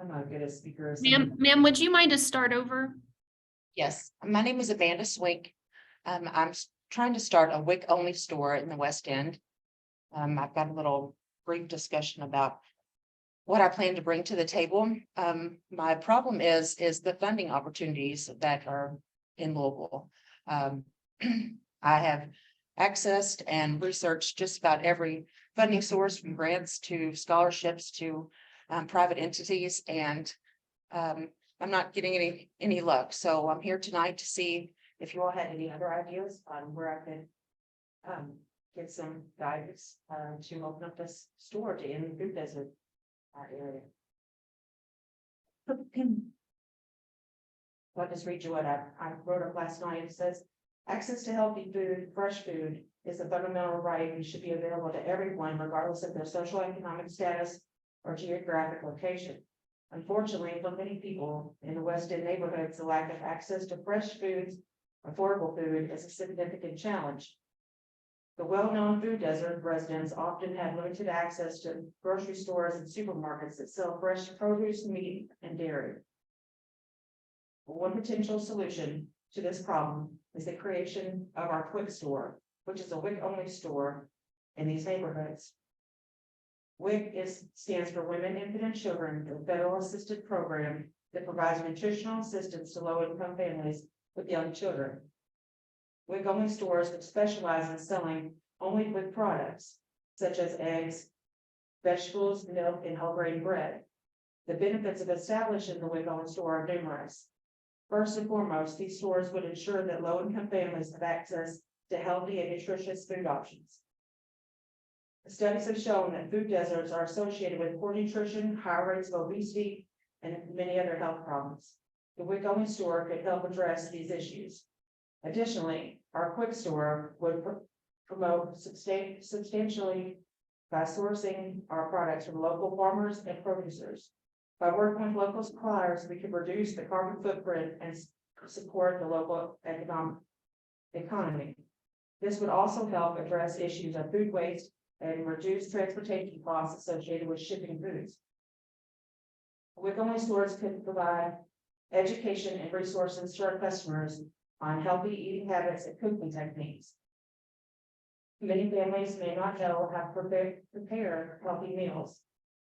I'm not good at speakers.
Ma'am, would you mind to start over?
Yes, my name is Amanda Swink. I'm trying to start a WIC only store in the West End. I've got a little brief discussion about what I plan to bring to the table. My problem is the funding opportunities that are in Louisville. I have accessed and researched just about every funding source, from grants to scholarships to private entities, and I'm not getting any luck. So I'm here tonight to see if you all had any other ideas on where I could get some guidance to open up this store to end the food desert area. I'll just read you what I wrote up last night. It says, access to healthy food, fresh food is a fundamental right and should be available to everyone regardless of their social economic status or geographic location. Unfortunately, for many people in the West End neighborhoods, the lack of access to fresh foods, affordable food is a significant challenge. The well-known food desert residents often have limited access to grocery stores and supermarkets that sell fresh produce, meat, and dairy. One potential solution to this problem is the creation of our Quick Store, which is a WIC-only store in these neighborhoods. WIC stands for Women, Infant, and Children, a federal assisted program that provides nutritional assistance to low-income families with young children. WIC-only stores that specialize in selling only WIC products, such as eggs, vegetables, milk, and whole grain bread. The benefits of establishing the WIC-only store are numerous. First and foremost, these stores would ensure that low-income families have access to healthy and nutritious food options. The studies have shown that food deserts are associated with poor nutrition, high rates of obesity, and many other health problems. The WIC-only store could help address these issues. Additionally, our Quick Store would promote substantially by sourcing our products from local farmers and producers. By working with local suppliers, we could reduce the carbon footprint and support the local economy. This would also help address issues of food waste and reduce transportation costs associated with shipping foods. WIC-only stores could provide education and resources to our customers on healthy eating habits and cooking techniques. Many families may not know how to prepare healthy meals.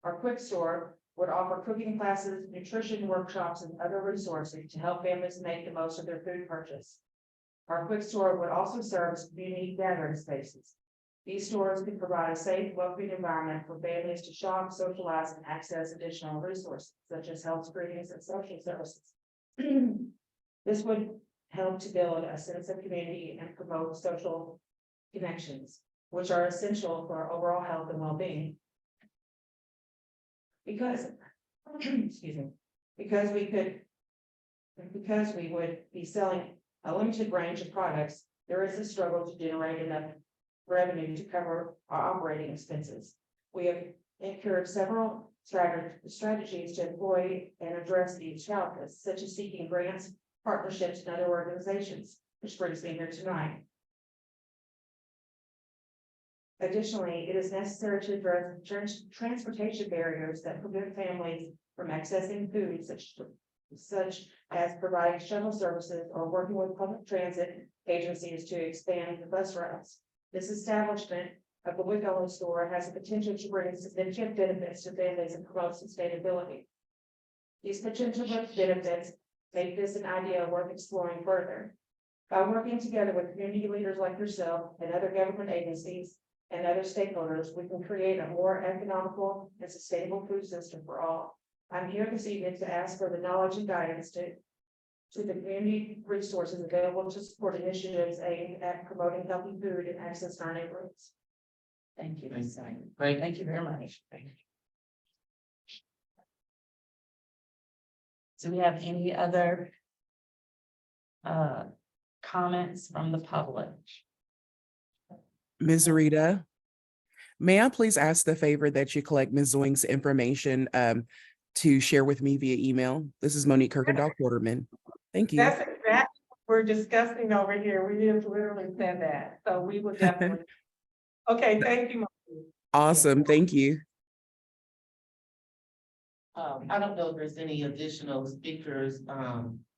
Our quick store would offer cooking classes, nutrition workshops, and other resources to help families make the most of their food purchase. Our quick store would also serve as community gathering spaces. These stores could provide a safe, welcoming environment for families to shop, socialize, and access additional resources such as health screenings and social services. This would help to build a sense of community and promote social connections, which are essential for our overall health and well-being. Because, excuse me, because we would be selling a limited range of products, there is a struggle to generate enough revenue to cover our operating expenses. We have incurred several strategies to employ and address these challenges, such as seeking grants, partnerships, and other organizations, which brings me here tonight. Additionally, it is necessary to address transportation barriers that prevent families from accessing food, such as providing shuttle services or working with public transit agencies to expand the bus routes. This establishment of the WIC-only store has the potential to bring significant benefits to families and promote sustainability. These potential benefits make this an idea worth exploring further. By working together with community leaders like yourself and other government agencies and other stakeholders, we can create a more economical and sustainable food system for all. I'm here this evening to ask for the knowledge and guidance to the community resources available to support initiatives aimed at promoting healthy food and access in our neighborhoods. Thank you. Thank you very much.
Do we have any other comments from the public?
Ms. Rita, may I please ask the favor that you collect Ms. Zwing's information to share with me via email? This is Monique Kirkendall Quarterman. Thank you.
That's exactly what we're discussing over here. We just literally said that, so we will definitely. Okay, thank you.
Awesome. Thank you.
I don't know if there's any additional speakers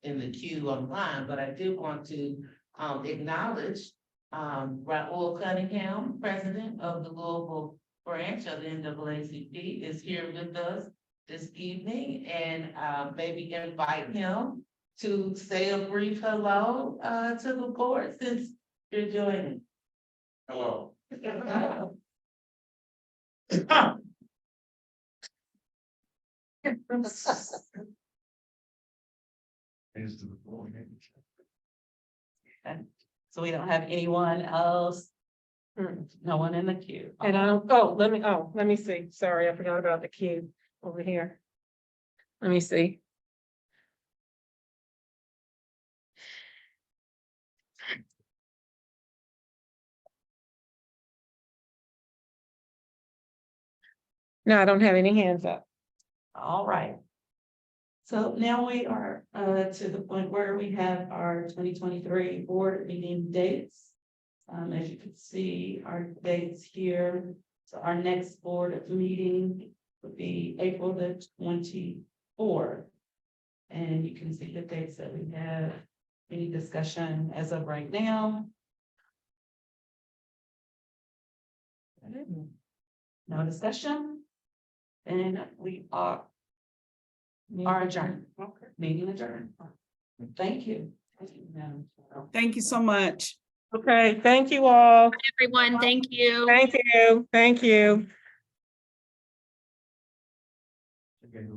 in the queue online, but I do want to acknowledge Raul Cunningham, president of the Louisville branch of the NAACP, is here with us this evening, and maybe invite him to say a brief hello to the board since you're joining.
Hello.
So we don't have anyone else? No one in the queue.
And let me see. Sorry, I forgot about the queue over here. Let me see. No, I don't have any hands up.
All right. So now we are to the point where we have our 2023 board meeting dates. As you can see, our dates here. So our next board meeting would be April the 24th. And you can see the dates that we have. Any discussion as of right now? No discussion? And we are adjourned. Meeting adjourned. Thank you.
Thank you so much.
Okay, thank you all.
Everyone, thank you.
Thank you. Thank you.
Okay,